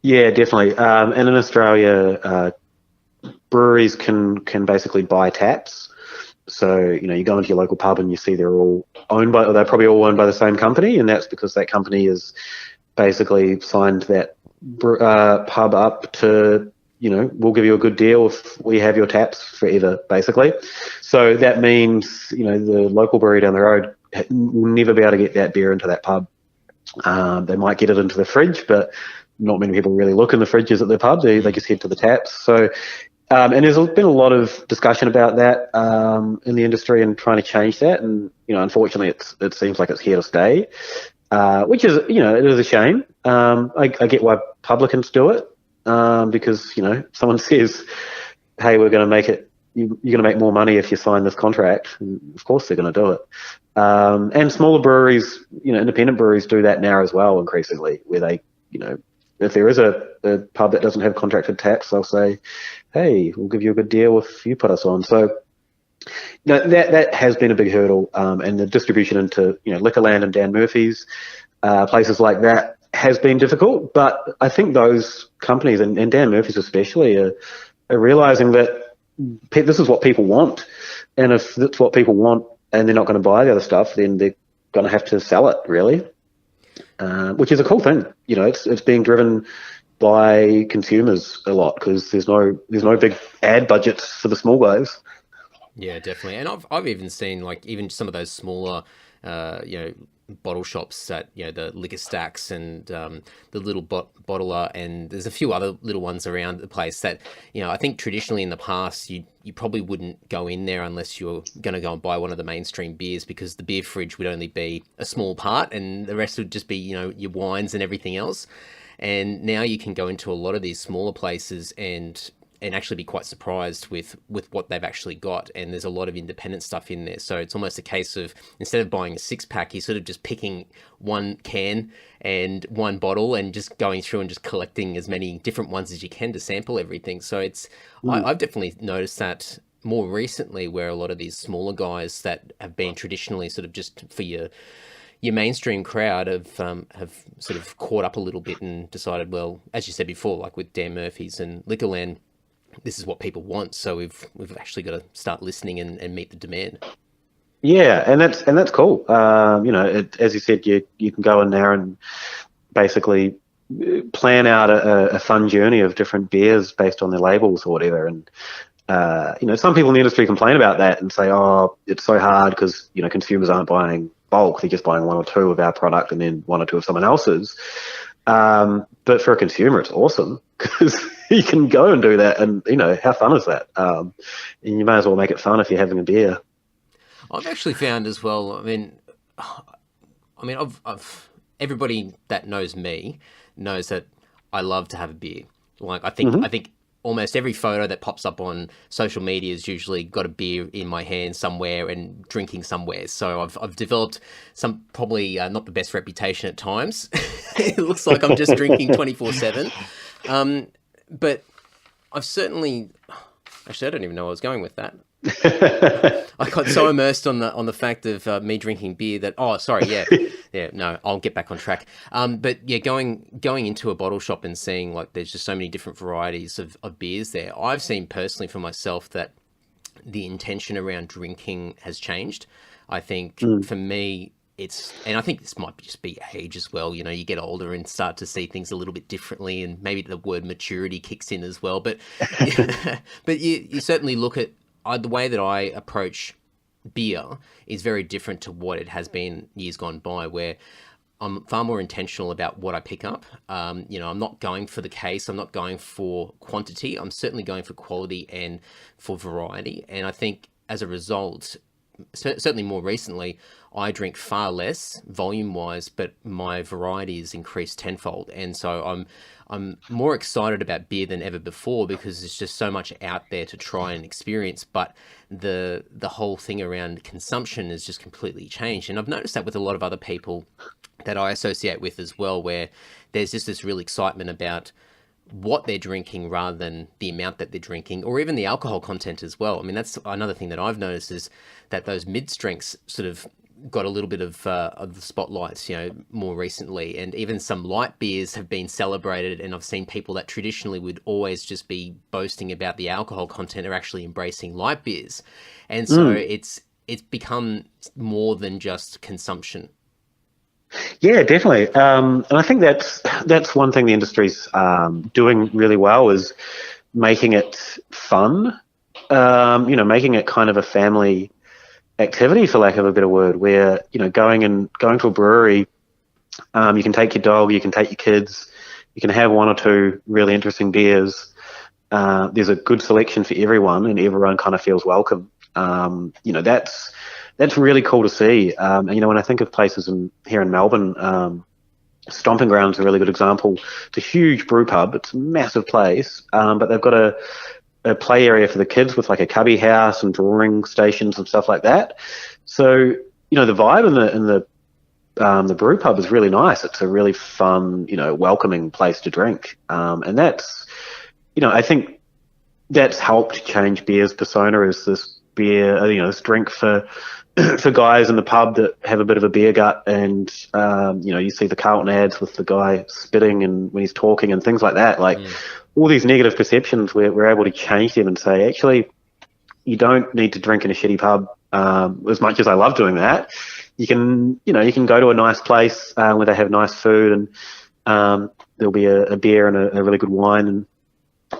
Yeah, definitely. And in Australia, breweries can basically buy taps, So, you go into your local pub and you see they're probably all owned by the same company, and that's because that company has basically signed that pub up to, we'll give you a good deal if we have your taps forever, basically. So that means, the local brewery down the road will never be able to get that beer into that pub. They might get it into the fridge, but not many people really look in the fridges at the pub. They just head to the taps. So, and there's been a lot of discussion about that in the industry and trying to change that. And, unfortunately, it seems like it's here to stay, which is, it is a shame. I get why publicans do it because, someone says, hey, we're going to make it, you're going to make more money if you sign this contract. And of course they're going to do it. And smaller breweries, independent breweries do that now as well, increasingly, where they, if there is a pub that doesn't have contracted taps, they'll say, hey, we'll give you a good deal if you put us on. So that has been a big hurdle. And the distribution into, Liquorland and Dan Murphy's, places like that has been difficult. But I think those companies, and Dan Murphy's especially, are realizing that this is what people want. And if that's what people want and they're not going to buy the other stuff, then they're going to have to sell it, really, which is a cool thing. It's being driven by consumers a lot because there's no big ad budgets for the small guys. Yeah, definitely. And I've even seen even some of those smaller, bottle shops at the liquor stacks and the little bottler, and there's a few other little ones around the place that I think traditionally in the past you probably wouldn't go in there unless you're going to go and buy one of the mainstream beers, because the beer fridge would only be a small part and the rest would just be your wines and everything else. And now you can go into a lot of these smaller places and actually be quite surprised with what they've actually got. And there's a lot of independent stuff in there. So it's almost a case of, instead of buying a 6-pack, you're sort of just picking one can and one bottle and just going through and just collecting as many different ones as you can to sample everything. So I've definitely noticed that more recently, where a lot of these smaller guys that have been traditionally sort of just for your mainstream crowd have sort of caught up a little bit and decided, well, as you said before, like with Dan Murphy's and Liquorland, this is what people want, so we've actually got to start listening and meet the demand. Yeah, and that's cool. As you said, you can go in there and basically plan out a fun journey of different beers based on their labels or whatever. And some people in the industry complain about that and say, oh, it's so hard because consumers aren't buying bulk; they're just buying one or two of our product and then one or two of someone else's. But for a consumer, it's awesome because you can go and do that, and how fun is that? And you may as well make it fun if you're having a beer. I've actually found as well. I mean, I've everybody that knows me knows that I love to have a beer. Like I think almost every photo that pops up on social media has usually got a beer in my hand somewhere and drinking somewhere. So I've developed some probably not the best reputation at times. It looks like I'm just drinking 24/7. But I've certainly, actually, I don't even know where I was going with that. I got so immersed on the fact of me drinking beer that no, I'll get back on track. But yeah, going into a bottle shop and seeing there's just so many different varieties of beers there. I've seen personally for myself that the intention around drinking has changed. I think for me, and I think this might just be age as well. You get older and start to see things a little bit differently, and maybe the word maturity kicks in as well. But but you certainly look at the way that I approach beer is very different to what it has been years gone by, where I'm far more intentional about what I pick up. I'm not going for the case. I'm not going for quantity. I'm certainly going for quality and for variety. And I think as a result, certainly more recently, I drink far less volume-wise, but my variety is increased tenfold. And so I'm more excited about beer than ever before because there's just so much out there to try and experience. But the whole thing around consumption has just completely changed. And I've noticed that with a lot of other people that I associate with as well, where there's just this real excitement about what they're drinking rather than the amount that they're drinking, or even the alcohol content as well. I mean, that's another thing that I've noticed is that those mid-strengths sort of got a little bit of the spotlights, more recently, and even some light beers have been celebrated. And I've seen people that traditionally would always just be boasting about the alcohol content are actually embracing light beers, and so it's become more than just consumption. Yeah, definitely. And I think that's one thing the industry's doing really well, is making it fun. Making it kind of a family activity, for lack of a better word, where going to a brewery, you can take your dog, you can take your kids, you can have one or two really interesting beers. There's a good selection for everyone, and everyone kind of feels welcome. That's really cool to see. And when I think of places here in Melbourne, Stomping Ground's a really good example. It's a huge brew pub. It's a massive place, but they've got a play area for the kids with like a cubby house and drawing stations and stuff like that. So the vibe in the brew pub is really nice. It's a really fun, welcoming place to drink, and that's I think that's helped change beer's persona as this beer, this drink for guys in the pub that have a bit of a beer gut, and you see the Carlton ads with the guy spitting and when he's talking and things like that. All these negative perceptions, we're able to change them and say, actually, you don't need to drink in a shitty pub. As much as I love doing that, you can go to a nice place where they have nice food, and there'll be a beer and a really good wine, and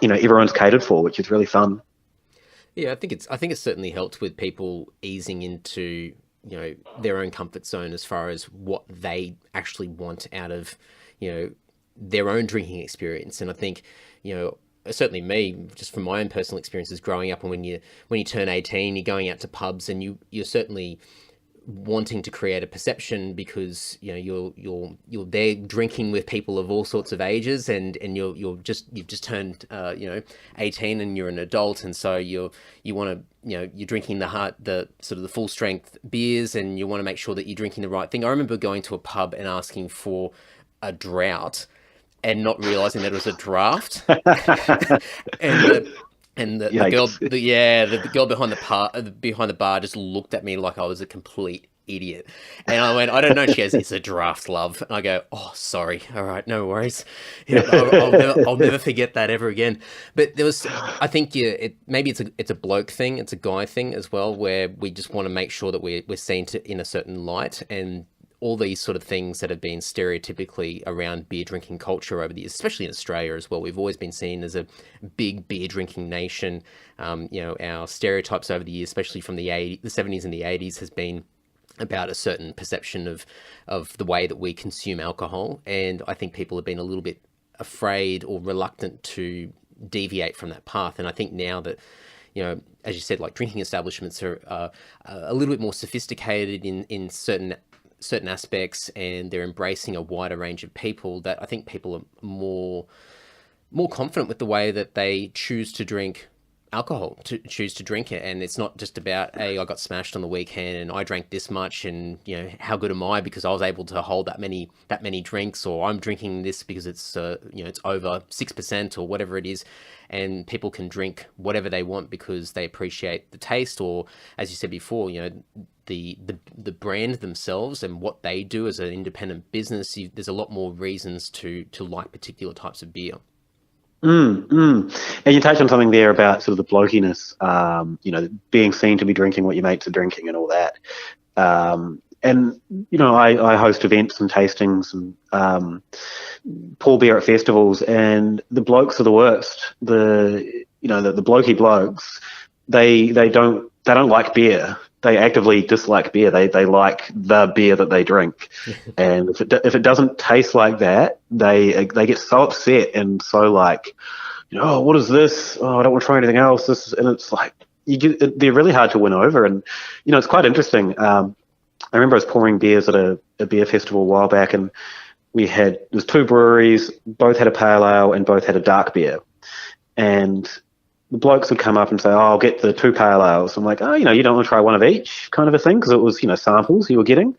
everyone's catered for, which is really fun. Yeah, I think it's certainly helped with people easing into their own comfort zone as far as what they actually want out of their own drinking experience. And I think certainly me, just from my own personal experiences growing up, and when you turn 18, you're going out to pubs, and you're certainly wanting to create a perception, because you're there drinking with people of all sorts of ages, and you've just turned 18 and you're an adult, and so you want to you're drinking the sort of the full strength beers, and you want to make sure that you're drinking the right thing. I remember going to a pub and asking for a drought and not realizing that it was a draft. And the girl behind the bar just looked at me like I was a complete idiot. And I went, I don't know. She goes, it's a draft, love. And I go, oh, sorry. All right, no worries. I'll never forget that ever again. But there was, I think, maybe it's a bloke thing, it's a guy thing as well, where we just want to make sure that we're seen in a certain light, and all these sort of things that have been stereotypically around beer drinking culture over the years, especially in Australia as well. We've always been seen as a big beer drinking nation. Our stereotypes over the years, especially from the 70s and the 80s, has been about a certain perception of the way that we consume alcohol. And I think people have been a little bit afraid or reluctant to deviate from that path. And I think now that, as you said, like drinking establishments are a little bit more sophisticated in certain aspects, and they're embracing a wider range of people, that I think people are more confident with the way that they choose to drink alcohol, to choose to drink it. And it's not just about, hey, I got smashed on the weekend and I drank this much, and how good am I because I was able to hold that many drinks, or I'm drinking this because it's it's over 6% or whatever it is. And people can drink whatever they want because they appreciate the taste, or, as you said before, the brand themselves and what they do as an independent business. There's a lot more reasons to like particular types of beer. And you touched on something there about sort of the blokiness, being seen to be drinking what your mates are drinking and all that. I host events and tastings and pour beer at festivals, and the blokes are the worst. The blokey blokes, they don't like beer. They actively dislike beer. They like the beer that they drink, and if it doesn't taste like that, they get so upset and so like, what is this? Oh, I don't want to try anything else. And it's like they're really hard to win over, and it's quite interesting. I remember I was pouring beers at a beer festival a while back, and there's two breweries, both had a pale ale and both had a dark beer, and the blokes would come up and say, oh, I'll get the two pale ales. I'm like, oh, you don't want to try one of each kind of a thing, because it was, samples you were getting.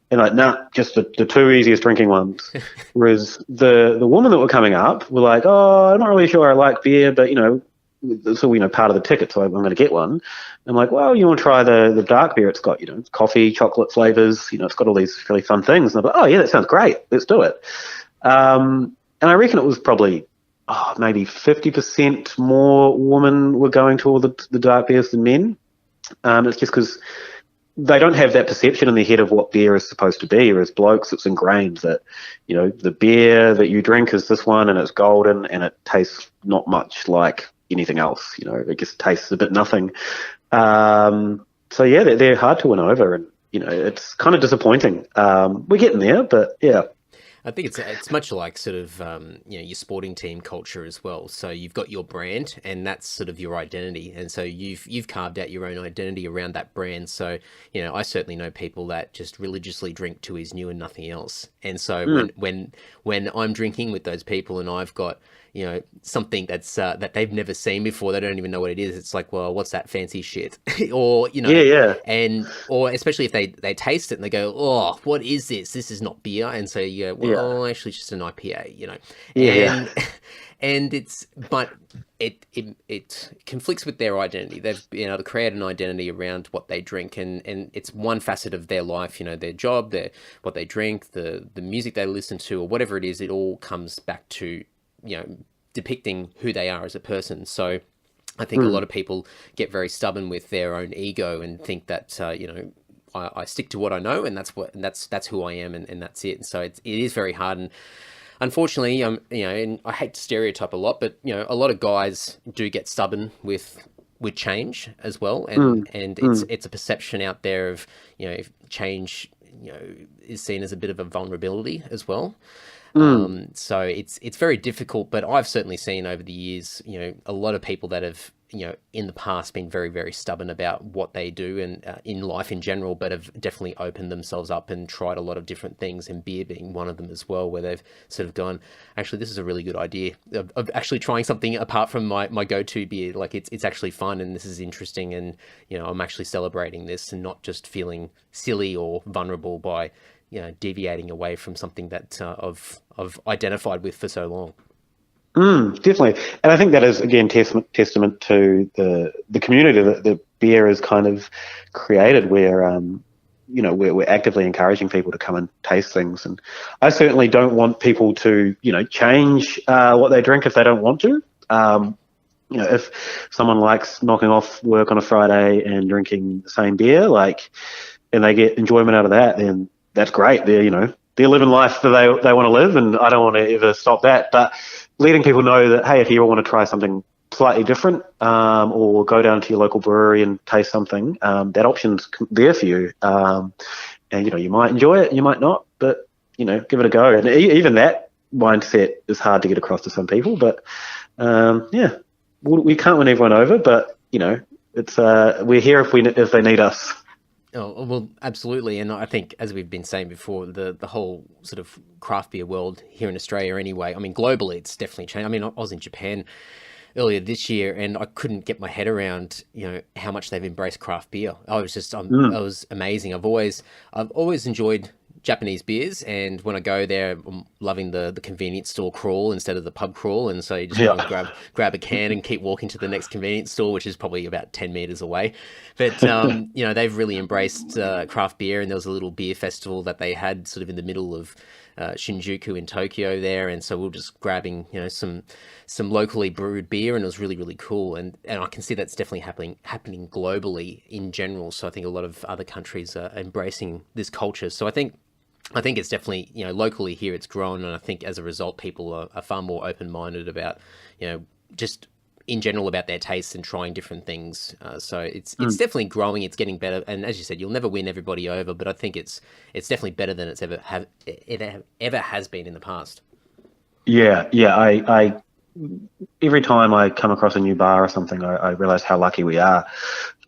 And like, nah, just the two easiest drinking ones. Whereas the women that were coming up were like, oh, I'm not really sure I like beer, but, it's all, part of the ticket, so I'm going to get one. I'm like, well, you want to try the dark beer? It's got, coffee, chocolate flavors. It's got all these really fun things. And I'm like, oh yeah, that sounds great. Let's do it. And I reckon it was probably maybe 50% more women were going to all the dark beers than men. It's just because they don't have that perception in their head of what beer is supposed to be. Or as blokes, it's ingrained that, the beer that you drink is this one and it's golden and it tastes not much like anything else. It just tastes a bit nothing. So yeah, they're hard to win over, and it's kind of disappointing. We're getting there, but yeah. I think it's much like sort of your sporting team culture as well. So you've got your brand, and that's sort of your identity, and so you've carved out your own identity around that brand. So I certainly know people that just religiously drink Tooheys New and nothing else. And so when I'm drinking with those people, and I've got something that's that they've never seen before, they don't even know what it is. It's like, well, what's that fancy shit? Or or especially if they taste it and they go, oh, what is this? This is not beer. And so you go, well, actually, it's just an IPA. And it conflicts with their identity. They've been able to create an identity around what they drink, and it's one facet of their life. Their job, what they drink, the music they listen to, or whatever it is. It all comes back to depicting who they are as a person. So I think a lot of people get very stubborn with their own ego and think that I stick to what I know, and that's who I am, and that's it. And so it is very hard. And unfortunately, and I hate to stereotype a lot, but a lot of guys do get stubborn with change as well, and it's a perception out there of if change is seen as a bit of a vulnerability as well. So it's very difficult, but I've certainly seen over the years, a lot of people that have, in the past been very, very stubborn about what they do and in life in general, but have definitely opened themselves up and tried a lot of different things, and beer being one of them as well, where they've sort of gone, actually, this is a really good idea of actually trying something apart from my go-to beer. Like it's actually fun, and this is interesting, and, I'm actually celebrating this and not just feeling silly or vulnerable by deviating away from something that I've identified with for so long. Definitely, and I think that is again testament to the community that the beer is kind of created, where we're actively encouraging people to come and taste things. And I certainly don't want people to change what they drink if they don't want to. If someone likes knocking off work on a Friday and drinking the same beer, and they get enjoyment out of that, then that's great. They're living life that they want to live, and I don't want to ever stop that. But letting people know that, hey, if you want to try something slightly different, or go down to your local brewery and taste something, that option's there for you. And you might enjoy it, you might not, but give it a go. And even that mindset is hard to get across to some people. But we can't win everyone over, but it's we're here if they need us. Oh, well, absolutely. And I think, as we've been saying before, the whole sort of craft beer world here in Australia anyway, globally, it's definitely changed. I was in Japan earlier this year, and I couldn't get my head around, how much they've embraced craft beer. I was amazing. I've always enjoyed Japanese beers, and when I go there, I'm loving the convenience store crawl instead of the pub crawl, and so you just go and grab a can and keep walking to the next convenience store, which is probably about 10 meters away. But they've really embraced craft beer, and there was a little beer festival that they had sort of in the middle of Shinjuku in Tokyo there, and so we were just grabbing some locally brewed beer, and it was really, really cool. And I can see that's definitely happening globally in general. So I think a lot of other countries are embracing this culture. So I think it's definitely, locally here it's grown, and I think as a result people are far more open-minded about, just in general about their tastes and trying different things. So it's definitely growing, it's getting better, and as you said, you'll never win everybody over, but I think it's definitely better than it's ever has been in the past. Yeah, I every time I come across a new bar or something, I realize how lucky we are.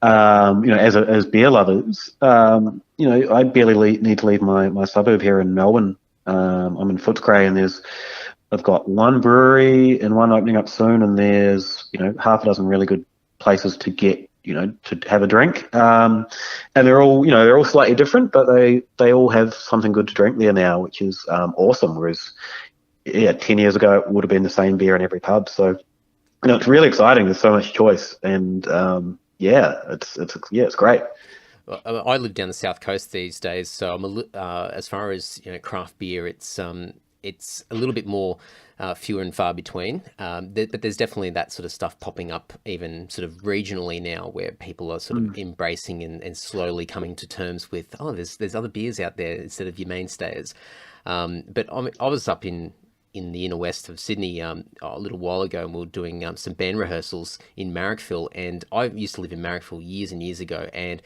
As beer lovers, I barely need to leave my suburb here in Melbourne. I'm in Footscray, and I've got one brewery and one opening up soon, and there's half a dozen really good places to get to have a drink. And they're all slightly different, but they all have something good to drink there now, which is awesome. Whereas 10 years ago it would have been the same beer in every pub. So it's really exciting. There's so much choice, and it's great. Well, I live down the south coast these days, so as far as craft beer, it's a little bit more fewer and far between. But there's definitely that sort of stuff popping up, even sort of regionally now, where people are sort of embracing and slowly coming to terms with, there's other beers out there instead of your mainstays. But I was up in the inner west of Sydney a little while ago, and we were doing some band rehearsals in Marrickville. And I used to live in Marrickville years and years ago, and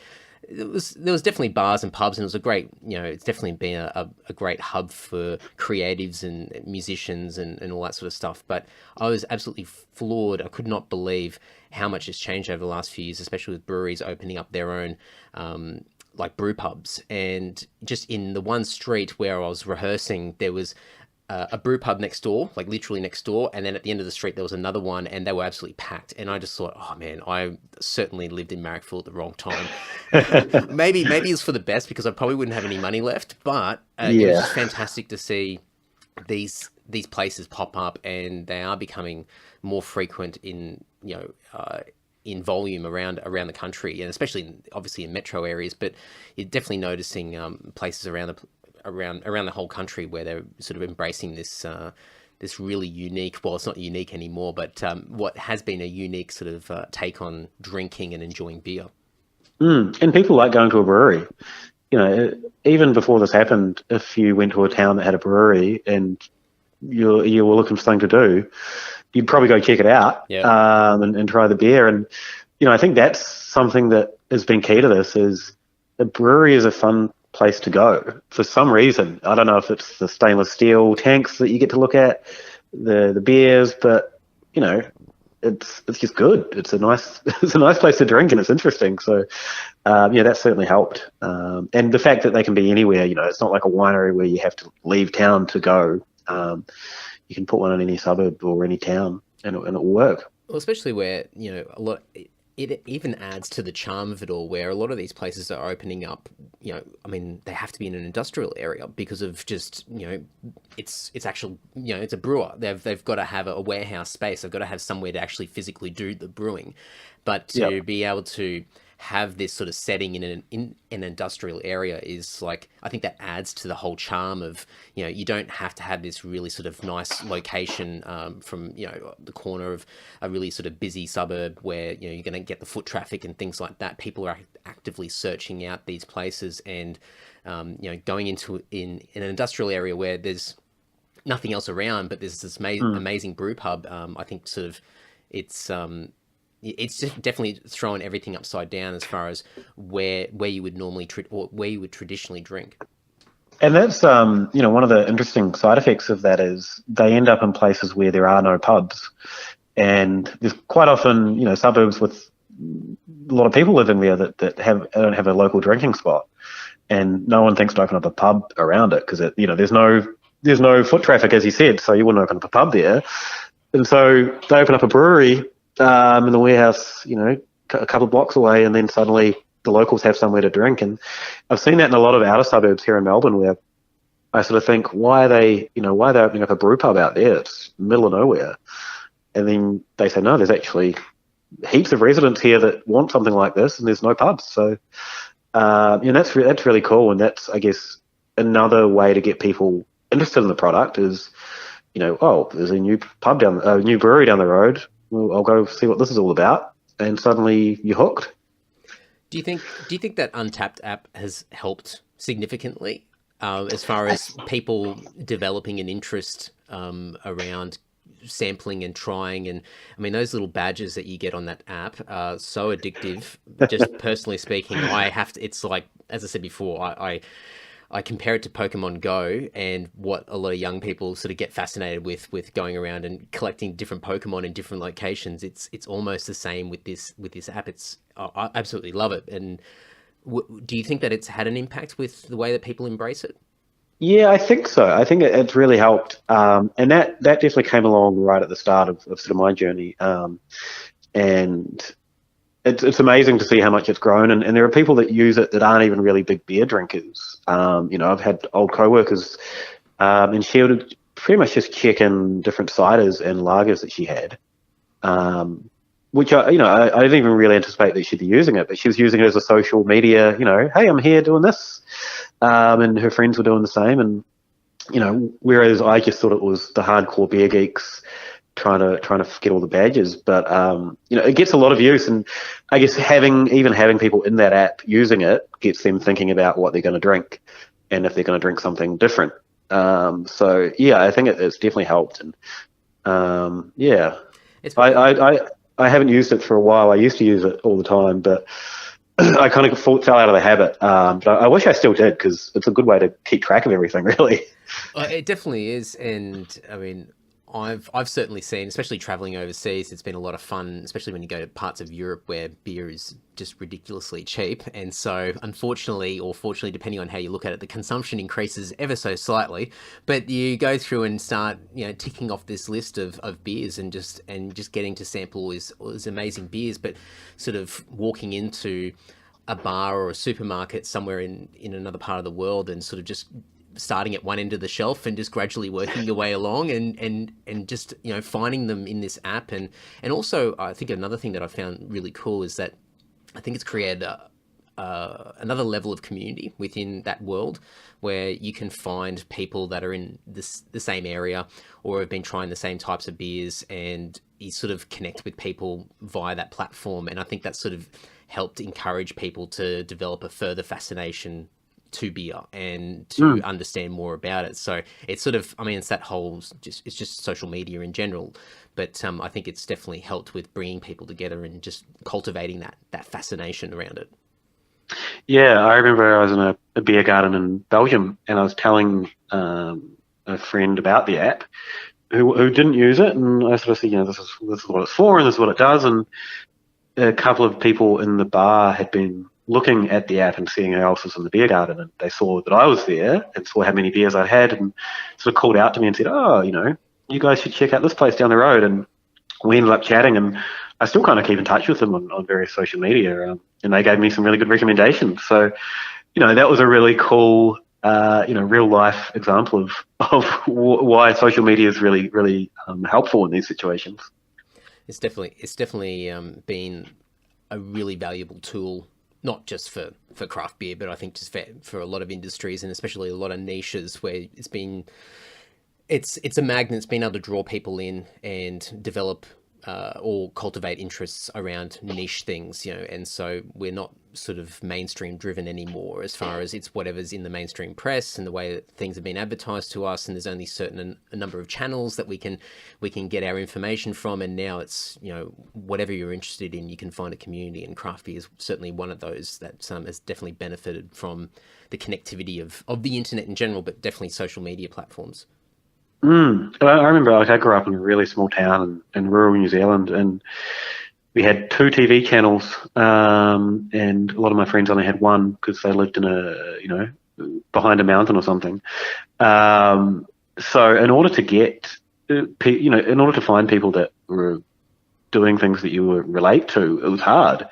there was definitely bars and pubs, and it was a great, it's definitely been a great hub for creatives and musicians and all that sort of stuff. But I was absolutely floored. I could not believe how much has changed over the last few years, especially with breweries opening up their own like brew pubs. And just in the one street where I was rehearsing, there was a brew pub next door, like literally next door, and then at the end of the street there was another one, and they were absolutely packed. And I just thought, oh man, I certainly lived in Marrickville at the wrong time. maybe it's for the best, because I probably wouldn't have any money left. But it was just fantastic to see these places pop up, and they are becoming more frequent in in volume around the country, and especially obviously in metro areas. But you're definitely noticing places around the whole country where they're sort of embracing this this really unique, well, it's not unique anymore, but what has been a unique sort of take on drinking and enjoying beer. And people like going to a brewery. Even before this happened, if you went to a town that had a brewery and you were looking for something to do, you'd probably go check it out and try the beer. And I think that's something that has been key to this, is a brewery is a fun place to go for some reason. I don't know if it's the stainless steel tanks that you get to look at, the beers, but it's just good. It's a nice place to drink, and it's interesting. So that's certainly helped. And the fact that they can be anywhere, it's not like a winery where you have to leave town to go. You can put one in any suburb or any town, and it will work. Well, especially where it even adds to the charm of it all, where a lot of these places are opening up, they have to be in an industrial area because of just, it's actual, it's a brewer. They've got to have a warehouse space. They've got to have somewhere to actually physically do the brewing. But to be able to have this sort of setting in an industrial area is like, I think that adds to the whole charm of, you don't have to have this really sort of nice location from, the corner of a really sort of busy suburb where, you're going to get the foot traffic and things like that. People are actively searching out these places and, going into in an industrial area where there's nothing else around, but there's this amazing brew pub. I think sort of it's just definitely throwing everything upside down as far as where you would normally or where you would traditionally drink. And that's one of the interesting side effects of that is they end up in places where there are no pubs, and there's quite often suburbs with a lot of people living there that don't have a local drinking spot, and no one thinks to open up a pub around it because there's no foot traffic, as you said, so you wouldn't open up a pub there, and so they open up a brewery in the warehouse, a couple of blocks away, and then suddenly the locals have somewhere to drink. And I've seen that in a lot of outer suburbs here in Melbourne, where I sort of think, why are they opening up a brew pub out there? It's middle of nowhere. And then they say, no, there's actually heaps of residents here that want something like this, and there's no pubs. So, that's really cool. And that's, I guess, another way to get people interested in the product is, there's a new new brewery down the road. Well, I'll go see what this is all about, and suddenly you're hooked. Do you think that Untapped app has helped significantly as far as people developing an interest around sampling and trying? And I mean, those little badges that you get on that app are so addictive. Just personally speaking, it's like, as I said before, I compare it to Pokemon Go and what a lot of young people sort of get fascinated with going around and collecting different Pokemon in different locations. It's almost the same with this app. I absolutely love it. And do you think that it's had an impact with the way that people embrace it? Yeah, I think so. I think it's really helped. And that definitely came along right at the start of sort of my journey. And it's amazing to see how much it's grown, and there are people that use it that aren't even really big beer drinkers. I've had old co-workers, and she would pretty much just check in different ciders and lagers that she had, which I didn't even really anticipate that she'd be using it, but she was using it as a social media, hey, I'm here doing this, and her friends were doing the same, and whereas I just thought it was the hardcore beer geeks trying to get all the badges, but it gets a lot of use, and I guess having people in that app using it gets them thinking about what they're going to drink, and if they're going to drink something different. So yeah, I think it's definitely helped, and yeah, I haven't used it for a while. I used to use it all the time, but I kind of fell out of the habit. But I wish I still did, because it's a good way to keep track of everything, really. It definitely is, and I mean, I've certainly seen, especially traveling overseas, it's been a lot of fun, especially when you go to parts of Europe where beer is just ridiculously cheap. And so unfortunately, or fortunately, depending on how you look at it, the consumption increases ever so slightly. But you go through and start, ticking off this list of beers and just getting to sample is amazing beers. But sort of walking into a bar or a supermarket somewhere in another part of the world and sort of just starting at one end of the shelf and just gradually working your way along and just finding them in this app, and also I think another thing that I found really cool is that I think it's created another level of community within that world, where you can find people that are in the same area or have been trying the same types of beers, and you sort of connect with people via that platform. And I think that sort of helped encourage people to develop a further fascination to beer and to understand more about it. So it's sort of, it's that whole, it's just social media in general, but I think it's definitely helped with bringing people together and just cultivating that fascination around it. Yeah, I remember I was in a beer garden in Belgium, and I was telling a friend about the app who didn't use it, and I sort of said, this is what it's for, and this is what it does. And a couple of people in the bar had been looking at the app and seeing who else was in the beer garden, and they saw that I was there and saw how many beers I'd had, and sort of called out to me and said, oh, you guys should check out this place down the road. And we ended up chatting, and I still kind of keep in touch with them on various social media, and they gave me some really good recommendations. So, that was a really cool, real life example of why social media is really, really helpful in these situations. It's definitely been a really valuable tool, not just for craft beer, but I think just for a lot of industries, and especially a lot of niches where it's a magnet. It's been able to draw people in and develop or cultivate interests around niche things, and so we're not sort of mainstream driven anymore as far as it's whatever's in the mainstream press and the way that things have been advertised to us, and there's only a number of channels that we can get our information from, and now it's whatever you're interested in, you can find a community, and craft beer is certainly one of those that has definitely benefited from the connectivity of the internet in general, but definitely social media platforms. I remember, I grew up in a really small town in rural New Zealand, and we had 2 TV channels, and a lot of my friends only had one because they lived in behind a mountain or something. So in order to get, in order to find people that were doing things that you would relate to, it was hard.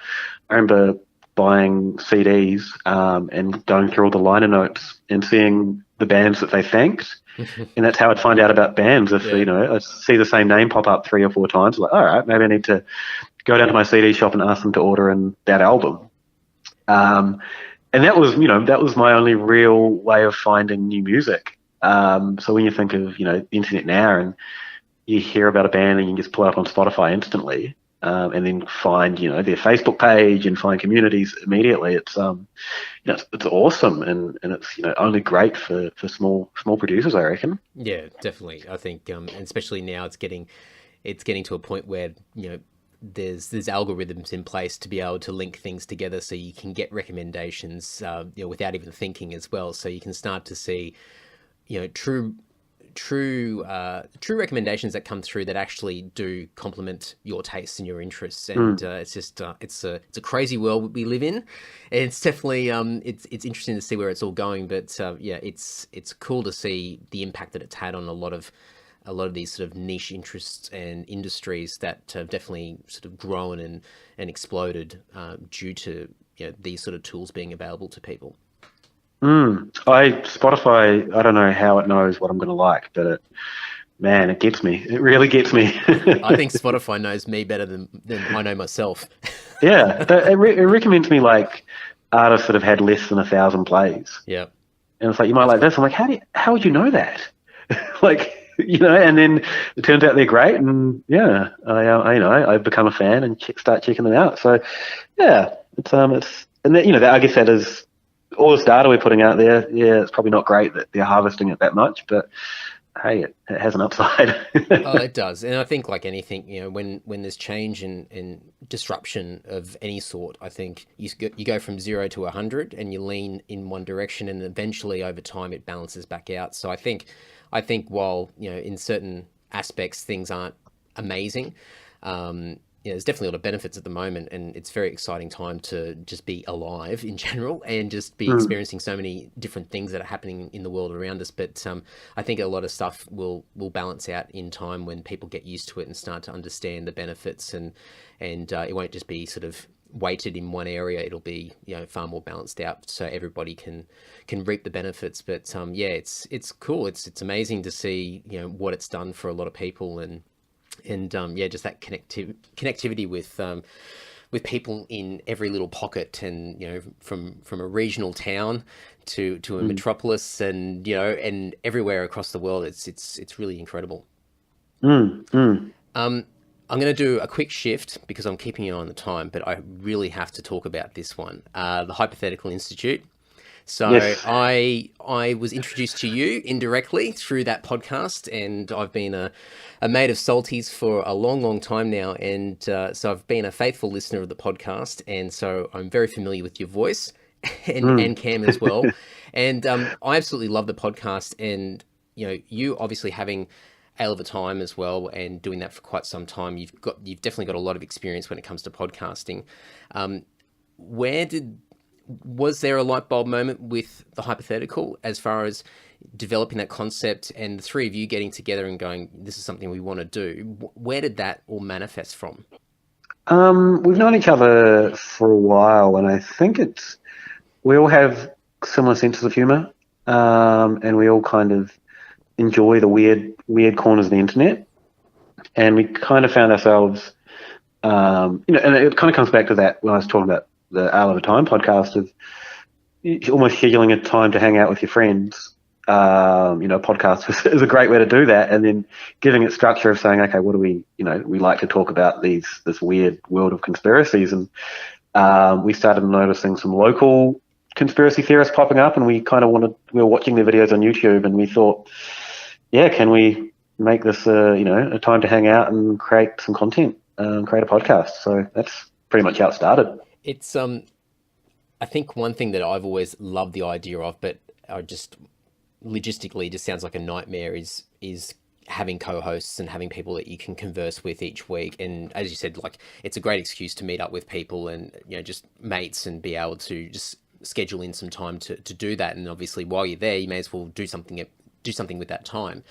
I remember buying CDs and going through all the liner notes and seeing the bands that they thanked. And that's how I'd find out about bands. If I see the same name pop up 3 or 4 times, like, all right, maybe I need to go down to my CD shop and ask them to order in that album. And that was my only real way of finding new music. So when you think of the internet now, and you hear about a band and you can just pull it up on Spotify instantly, and then find their Facebook page and find communities immediately. It's it's awesome, and it's only great for small producers, I reckon. Yeah, definitely. I think and especially now it's getting to a point where there's algorithms in place to be able to link things together, so you can get recommendations without even thinking as well. So you can start to see true recommendations that come through that actually do complement your tastes and your interests, and it's just it's a crazy world we live in, and it's definitely it's interesting to see where it's all going, but it's cool to see the impact that it's had on a lot of these sort of niche interests and industries that have definitely sort of grown and exploded due to these sort of tools being available to people. Spotify, I don't know how it knows what I'm going to like, but Man, it gets me. It really gets me. I think Spotify knows me better than I know myself. Yeah, it recommends me like artists that have had less than 1,000 plays. Yeah. And it's like, you might like this. I'm like, how would you know that? Like, and then it turns out they're great. And yeah, I've become a fan and start checking them out. So yeah, it's, and that, I guess that is all this data we're putting out there. Yeah, it's probably not great that they're harvesting it that much, but hey, it has an upside. Oh, it does. And I think like anything, when there's change and disruption of any sort, I think you go from 0 to 100 and you lean in one direction, and eventually over time it balances back out. So I think while, in certain aspects things aren't amazing, there's definitely a lot of benefits at the moment, and it's a very exciting time to just be alive in general and just be experiencing so many different things that are happening in the world around us. But I think a lot of stuff will balance out in time when people get used to it and start to understand the benefits, and it won't just be sort of weighted in one area. It'll be far more balanced out, so everybody can reap the benefits. But it's cool. It's amazing to see what it's done for a lot of people, and just that connectivity with people in every little pocket, and from a regional town to a metropolis, and and everywhere across the world. It's really incredible. I'm going to do a quick shift because I'm keeping you on the time, but I really have to talk about this one, the Hypothetical Institute. So yes. I was introduced to you indirectly through that podcast, and I've been a mate of Salty's for a long, long time now. And so I've been a faithful listener of the podcast. And so I'm very familiar with your voice and Cam as well. And I absolutely love the podcast. And, you obviously having a hell of a time as well and doing that for quite some time, you've definitely got a lot of experience when it comes to podcasting. Was there a light bulb moment with the Hypothetical as far as developing that concept and the three of you getting together and going, this is something we want to do? Where did that all manifest from? We've known each other for a while, and I think we all have similar senses of humor, and we all kind of enjoy the weird corners of the internet. And we kind of found ourselves, and it kind of comes back to that when I was talking about the Hour of a Time podcast, of almost scheduling a time to hang out with your friends. Podcast is a great way to do that, and then giving it structure of saying, okay, what do we like to talk about this weird world of conspiracies, and we started noticing some local conspiracy theorists popping up, and we were watching their videos on YouTube, and we thought, yeah, can we make this a time to hang out and create some content, create a podcast? So that's pretty much how it started. It's I think one thing that I've always loved the idea of, but I just logistically just sounds like a nightmare, is having co-hosts and having people that you can converse with each week. And as you said, like, it's a great excuse to meet up with people and just mates, and be able to just schedule in some time to do that. And obviously while you're there, you may as well do something with that time.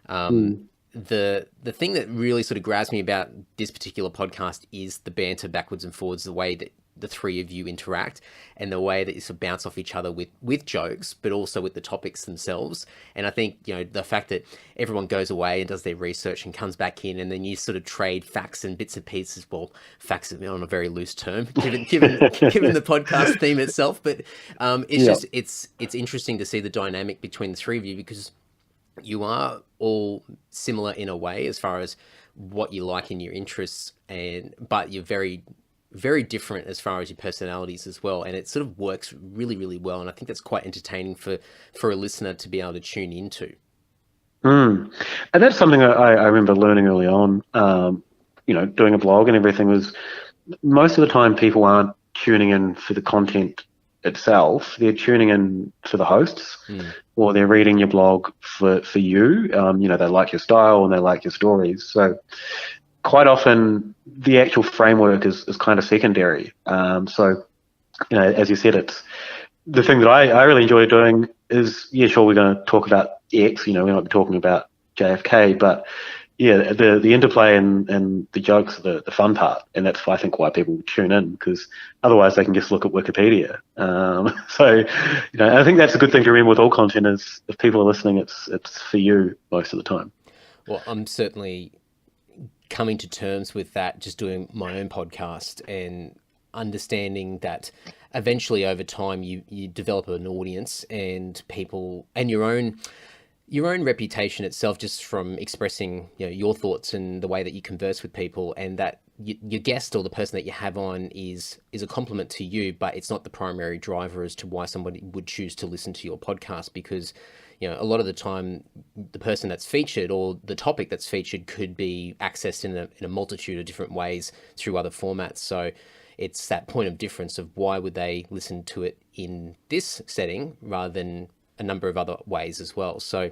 The thing that really sort of grabs me about this particular podcast is the banter backwards and forwards, the way that the three of you interact, and the way that you sort of bounce off each other with jokes, but also with the topics themselves. And I think, the fact that everyone goes away and does their research and comes back in, and then you sort of trade facts and bits and pieces. Well, facts are on a very loose term, given the podcast theme itself. But it's interesting to see the dynamic between the three of you, because you are all similar in a way as far as what you like in your interests, but you're very, very different as far as your personalities as well. And it sort of works really, really well. And I think that's quite entertaining for a listener to be able to tune into. And that's something I remember learning early on, doing a blog and everything, was most of the time people aren't tuning in for the content itself. They're tuning in for the hosts, or they're reading your blog for you. They like your style and they like your stories. So quite often the actual framework is kind of secondary. So as you said, it's the thing that I really enjoy doing is, yeah, sure, we're going to talk about X, we're not talking about JFK, but yeah, the interplay and the jokes are the fun part, and that's, I think, why people tune in, because otherwise they can just look at Wikipedia. So I think that's a good thing to remember with all content, is if people are listening, it's for you most of the time. Well, I'm certainly coming to terms with that, just doing my own podcast and understanding that eventually over time you develop an audience and people and your own reputation itself just from expressing, your thoughts and the way that you converse with people, and that your guest or the person that you have on is a compliment to you, but it's not the primary driver as to why somebody would choose to listen to your podcast, because a lot of the time the person that's featured or the topic that's featured could be accessed in a multitude of different ways through other formats. So it's that point of difference of why would they listen to it in this setting rather than a number of other ways as well. So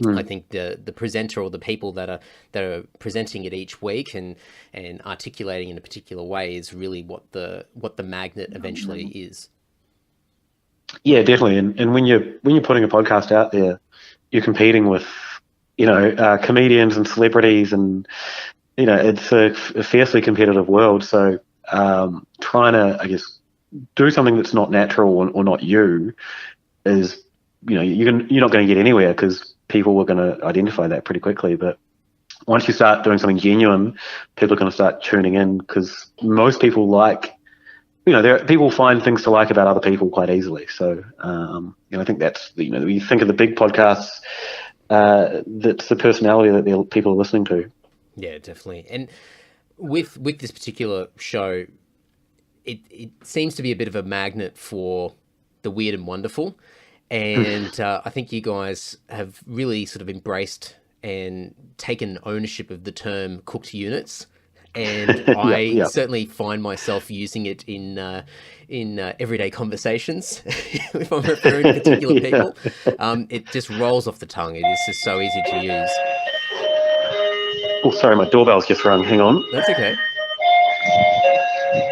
I think the presenter or the people that are presenting it each week and articulating in a particular way is really what the magnet eventually is. Yeah, definitely. And when you're putting a podcast out there, you're competing with comedians and celebrities, and it's a fiercely competitive world. So trying to, I guess, do something that's not natural or not you is, you're not going to get anywhere, because people are going to identify that pretty quickly. But once you start doing something genuine, people are going to start tuning in, because most people people find things to like about other people quite easily. So, I think that's, you think of the big podcasts, that's the personality that people are listening to. Yeah, definitely. And with this particular show, it seems to be a bit of a magnet for the weird and wonderful. And I think you guys have really sort of embraced and taken ownership of the term cooked units. And I certainly find myself using it in everyday conversations if I'm referring to particular people. It just rolls off the tongue. It is just so easy to use. Oh, sorry, my doorbell's just rung. Hang on. That's okay.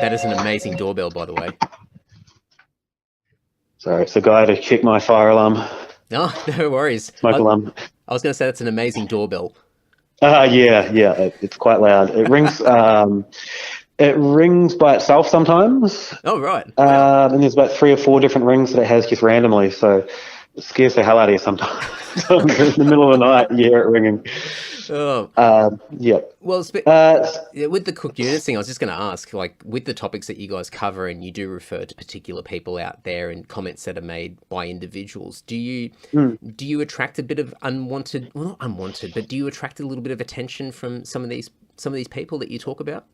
That is an amazing doorbell, by the way. Sorry, it's the guy to check my fire alarm. No worries. Smoke alarm. I was going to say that's an amazing doorbell. Yeah, it's quite loud. It rings. It rings by itself sometimes. Oh, right. And there's about 3 or 4 different rings that it has just randomly. So it scares the hell out of you sometimes. In the middle of the night, you hear it ringing. Oh. Yeah. Well, with the cooked units thing, I was just going to ask, like, with the topics that you guys cover, and you do refer to particular people out there and comments that are made by individuals, do you attract a bit of unwanted, well, not unwanted, but do you attract a little bit of attention from some of these people that you talk about?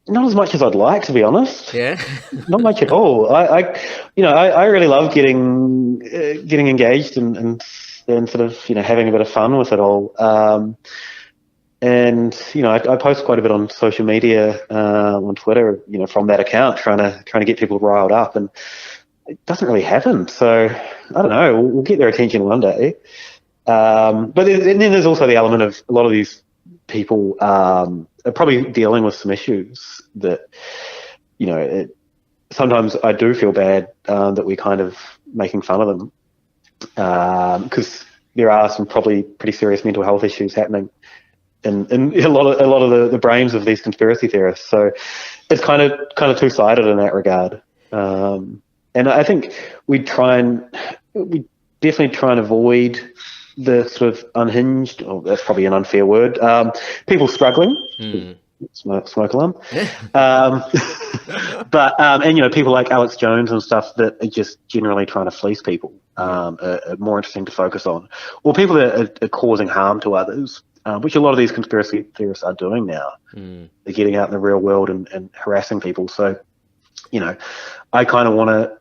Not as much as I'd like, to be honest. Yeah. Not much at all. I really love getting engaged and sort of having a bit of fun with it all. And I post quite a bit on social media, on Twitter, from that account, trying to get people riled up, and it doesn't really happen. So I don't know. We'll get their attention one day. But then there's also the element of a lot of these people are probably dealing with some issues that, sometimes I do feel bad that we're kind of making fun of them, because there are some probably pretty serious mental health issues happening in a lot of the brains of these conspiracy theorists. So it's kind of two-sided in that regard. And I think we definitely try and avoid the sort of unhinged, or that's probably an unfair word, people struggling. Smoke alarm. But and people like Alex Jones and stuff that are just generally trying to fleece people, are more interesting to focus on, or people that are causing harm to others, which a lot of these conspiracy theorists are doing now. They're getting out in the real world and harassing people. So I kind of want to,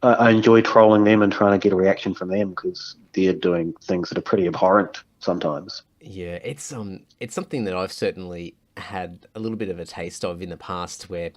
I enjoy trolling them and trying to get a reaction from them, because they're doing things that are pretty abhorrent sometimes. Yeah, it's something that I've certainly had a little bit of a taste of in the past, where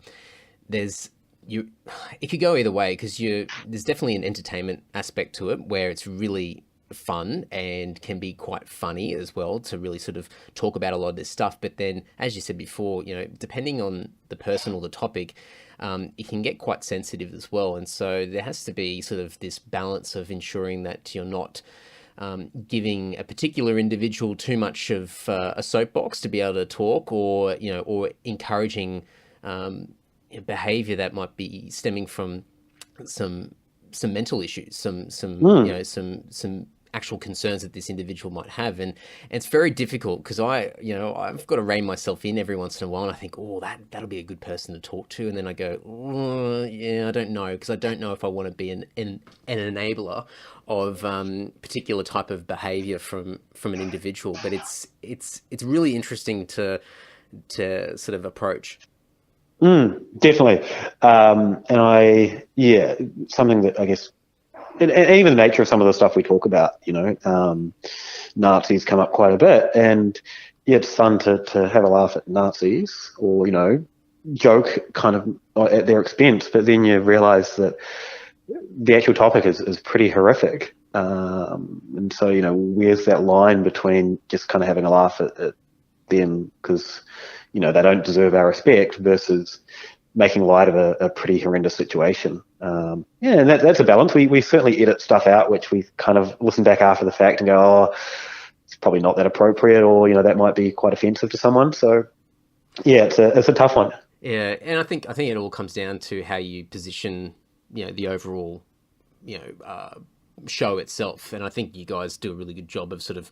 it could go either way, because there's definitely an entertainment aspect to it where it's really fun and can be quite funny as well to really sort of talk about a lot of this stuff. But then, as you said before, depending on the person or the topic, it can get quite sensitive as well. And so there has to be sort of this balance of ensuring that you're not giving a particular individual too much of a soapbox to be able to talk, or encouraging behavior that might be stemming from some mental issues, some actual concerns that this individual might have. And it's very difficult because I've got to rein myself in every once in a while, and I think, oh, that'll be a good person to talk to. And then I go, oh, yeah, I don't know, because I don't know if I want to be an enabler of particular type of behavior from an individual. But it's really interesting to sort of approach. Definitely. Something that I guess, and even the nature of some of the stuff we talk about, Nazis come up quite a bit, and it's fun to have a laugh at Nazis or, joke kind of at their expense, but then you realize that the actual topic is pretty horrific. And so, where's that line between just kind of having a laugh at them because, they don't deserve our respect versus making light of a pretty horrendous situation. And that's a balance. We certainly edit stuff out, which we kind of listen back after the fact and go, oh, it's probably not that appropriate, or, that might be quite offensive to someone. So yeah, it's a tough one. Yeah. And I think it all comes down to how you position, the overall, show itself. And I think you guys do a really good job of sort of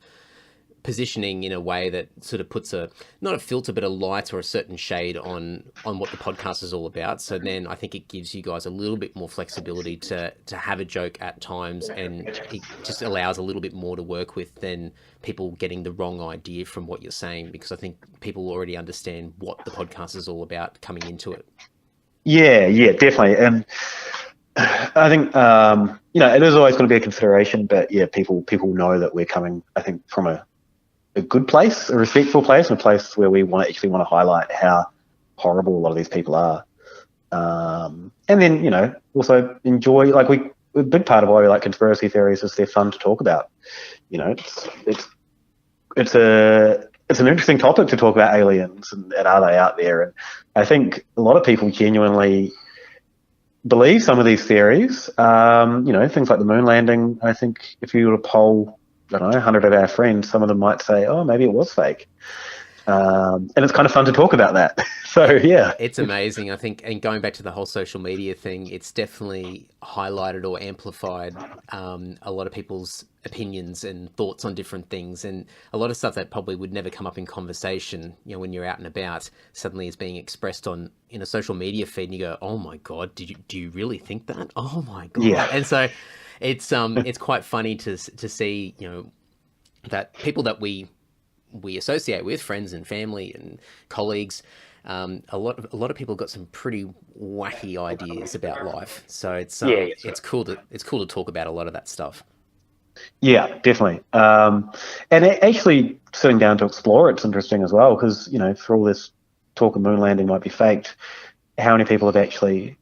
positioning in a way that sort of puts not a filter, but a light or a certain shade on what the podcast is all about. So then I think it gives you guys a little bit more flexibility to have a joke at times, and it just allows a little bit more to work with than people getting the wrong idea from what you're saying, because I think people already understand what the podcast is all about coming into it. Yeah, definitely. And I think, it is always going to be a consideration, but yeah, people know that we're coming, I think, from a good place, a respectful place, and a place where we want to highlight how horrible a lot of these people are. And then, also enjoy, a big part of why we like conspiracy theories is they're fun to talk about. It's an interesting topic to talk about aliens and are they out there? And I think a lot of people genuinely believe some of these theories. Things like the moon landing. I think if you were to poll, 100 of our friends, some of them might say, oh, maybe it was fake. And it's kind of fun to talk about that. So, yeah. It's amazing, I think. And going back to the whole social media thing, it's definitely highlighted or amplified a lot of people's opinions and thoughts on different things. And a lot of stuff that probably would never come up in conversation, when you're out and about, suddenly is being expressed in a social media feed. And you go, oh, my God, do you really think that? Oh, my God. Yeah. And so it's quite funny to see, that people that we associate with, friends and family and colleagues, a lot of people got some pretty wacky ideas about life. So it's cool to talk about a lot of that stuff. Yeah, definitely. And actually sitting down to explore it's interesting as well, because for all this talk of moon landing might be faked, how many people have actually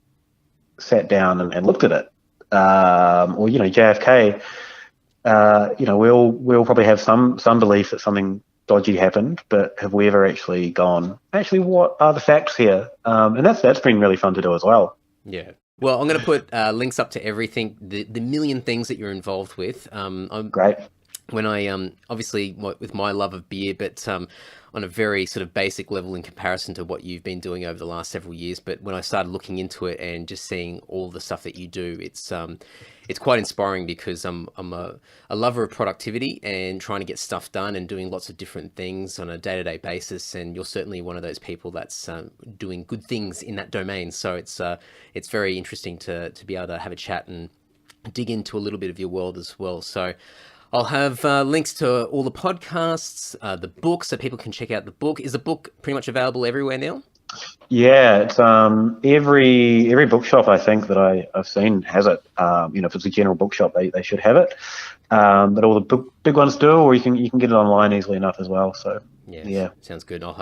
sat down and looked at it? Or JFK. We'll probably have some belief that something dodgy happened, but have we ever actually gone, what are the facts here? And that's been really fun to do as well. Yeah. Well, I'm going to put links up to everything, the million things that you're involved with. Great. When I, obviously with my love of beer, but on a very sort of basic level in comparison to what you've been doing over the last several years. But when I started looking into it and just seeing all the stuff that you do, it's quite inspiring, because I'm a lover of productivity and trying to get stuff done and doing lots of different things on a day-to-day basis. And you're certainly one of those people that's doing good things in that domain. So it's very interesting to be able to have a chat and dig into a little bit of your world as well. So I'll have links to all the podcasts, the book, so people can check out the book. Is the book pretty much available everywhere now? Yeah, it's every bookshop I think that I've seen has it. If it's a general bookshop, they should have it. But all the big ones do, or you can get it online easily enough as well. So yeah. Sounds good. I'll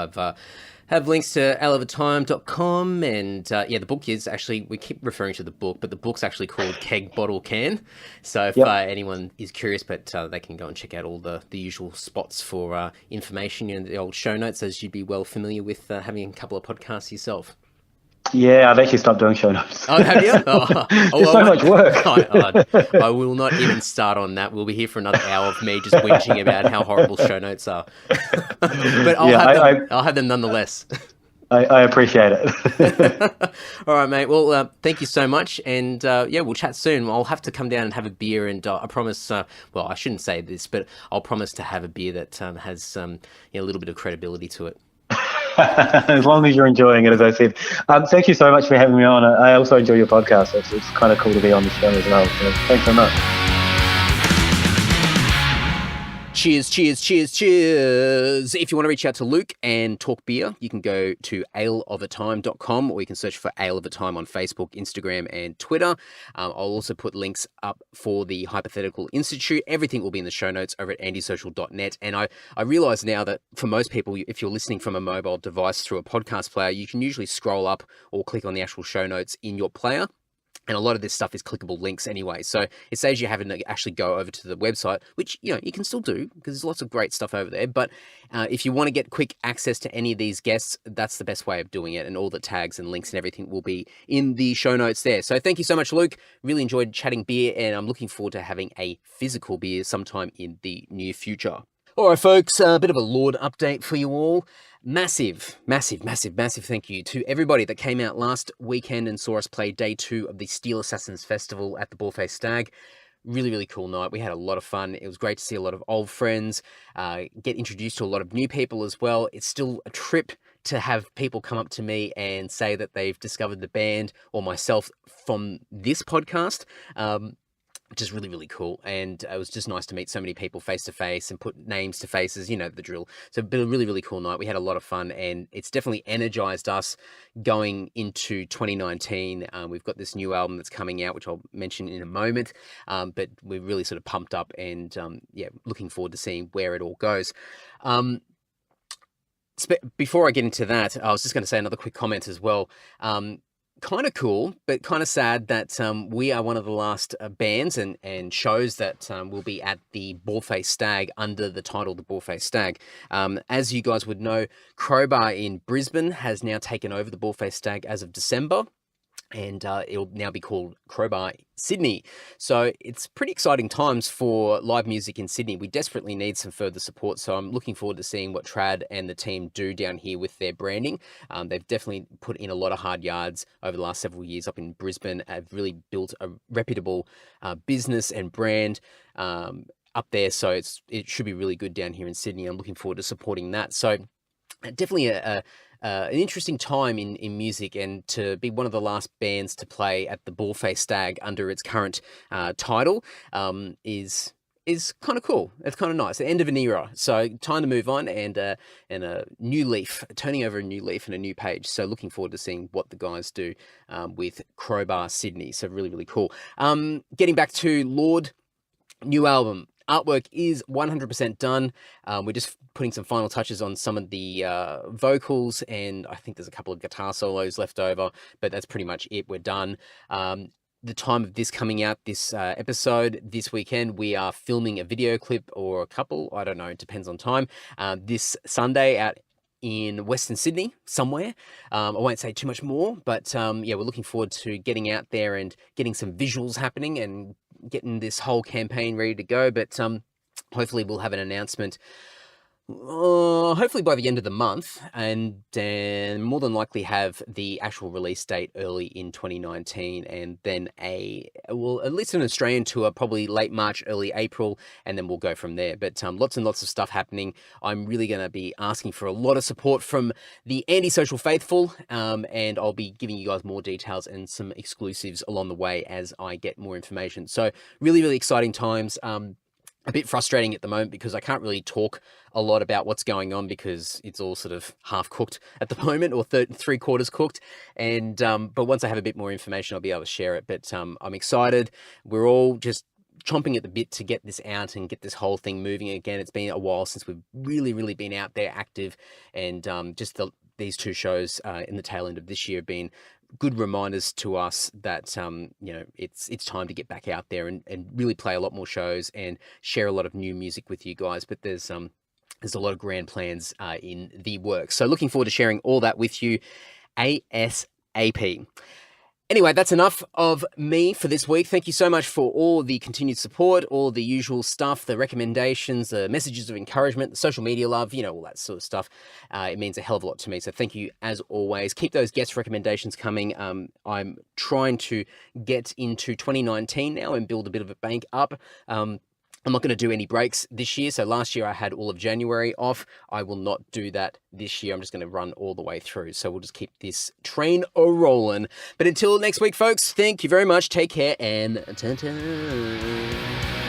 have links to alleofatime.com, and the book is actually, we keep referring to the book, but the book's actually called Keg Bottle Can. So if anyone is curious, but they can go and check out all the usual spots for information in the old show notes, as you'd be well familiar with having a couple of podcasts yourself. Yeah, I've actually stopped doing show notes. Oh, have you? It's so much work. I will not even start on that. We'll be here for another hour of me just whinging about how horrible show notes are. But I'll have them nonetheless. I appreciate it. All right, mate. Well, thank you so much. And yeah, we'll chat soon. I'll have to come down and have a beer. And I promise, well, I shouldn't say this, but I'll promise to have a beer that has a little bit of credibility to it. As long as you're enjoying it, as I said. Thank you so much for having me on. I also enjoy your podcast. It's kind of cool to be on the show as well. So thanks so much. Cheers, cheers, cheers, cheers. If you want to reach out to Luke and talk beer, you can go to aleofatime.com, or you can search for Ale of a Time on Facebook, Instagram, and Twitter. I'll also put links up for the Hypothetical Institute. Everything will be in the show notes over at andysocial.net. And I realize now that for most people, if you're listening from a mobile device through a podcast player, you can usually scroll up or click on the actual show notes in your player. And a lot of this stuff is clickable links anyway. So it saves you having to actually go over to the website, which, you can still do because there's lots of great stuff over there. But if you want to get quick access to any of these guests, that's the best way of doing it. And all the tags and links and everything will be in the show notes there. So thank you so much, Luke. Really enjoyed chatting beer, and I'm looking forward to having a physical beer sometime in the near future. All right, folks, a bit of a Lord update for you all. Massive thank you to everybody that came out last weekend and saw us play day 2 of the Steel Assassins Festival at the Bullface Stag. Really, really cool night. We had a lot of fun. It was great to see a lot of old friends, get introduced to a lot of new people as well. It's still a trip to have people come up to me and say that they've discovered the band or myself from this podcast. Which is really, really cool. And it was just nice to meet so many people face to face and put names to faces, the drill. So it's been a really, really cool night. We had a lot of fun, and it's definitely energized us going into 2019. We've got this new album that's coming out, which I'll mention in a moment. But we're really sort of pumped up and, looking forward to seeing where it all goes. Before I get into that, I was just going to say another quick comment as well. Kind of cool, but kind of sad that we are one of the last bands and shows that will be at the Bullface Stag under the title The Bullface Stag. As you guys would know, Crowbar in Brisbane has now taken over the Bullface Stag as of December. And it'll now be called Crowbar Sydney. So it's pretty exciting times for live music in Sydney. We desperately need some further support. So I'm looking forward to seeing what Trad and the team do down here with their branding. They've definitely put in a lot of hard yards over the last several years up in Brisbane. Have really built a reputable business and brand up there. So it should be really good down here in Sydney. I'm looking forward to supporting that. So definitely an interesting time in music, and to be one of the last bands to play at the Bullface Stag under its current title is kind of cool. It's kind of nice. The end of an era. So time to move on and a new leaf, turning over a new leaf and a new page. So looking forward to seeing what the guys do with Crowbar Sydney. So really, really cool. Getting back to Lord, new album. Artwork is 100% done. We're just putting some final touches on some of the vocals, and I think there's a couple of guitar solos left over, but that's pretty much it. We're done. The time of this coming out, this episode, this weekend, we are filming a video clip or a couple. I don't know. It depends on time. This Sunday out in Western Sydney somewhere. I won't say too much more, but we're looking forward to getting out there and getting some visuals happening and getting this whole campaign ready to go. But hopefully we'll have an announcement hopefully by the end of the month, and more than likely have the actual release date early in 2019, and then at least an Australian tour, probably late March, early April, and then we'll go from there. But lots and lots of stuff happening. I'm really going to be asking for a lot of support from the Antisocial faithful, and I'll be giving you guys more details and some exclusives along the way as I get more information. So really, really exciting times. A bit frustrating at the moment because I can't really talk a lot about what's going on because it's all sort of half cooked at the moment, or 3/4 cooked. And but once I have a bit more information, I'll be able to share it. But I'm excited. We're all just chomping at the bit to get this out and get this whole thing moving again. It's been a while since we've really, really been out there active, and these two shows in the tail end of this year have been good reminders to us that it's time to get back out there and really play a lot more shows and share a lot of new music with you guys. But there's a lot of grand plans in the works, so looking forward to sharing all that with you ASAP. Anyway, that's enough of me for this week. Thank you so much for all the continued support, all the usual stuff, the recommendations, the messages of encouragement, the social media love, all that sort of stuff. It means a hell of a lot to me. So thank you as always. Keep those guest recommendations coming. I'm trying to get into 2019 now and build a bit of a bank up. I'm not going to do any breaks this year. So last year I had all of January off. I will not do that this year. I'm just going to run all the way through. So we'll just keep this train a-rolling. But until next week, folks, thank you very much. Take care and ta-ta.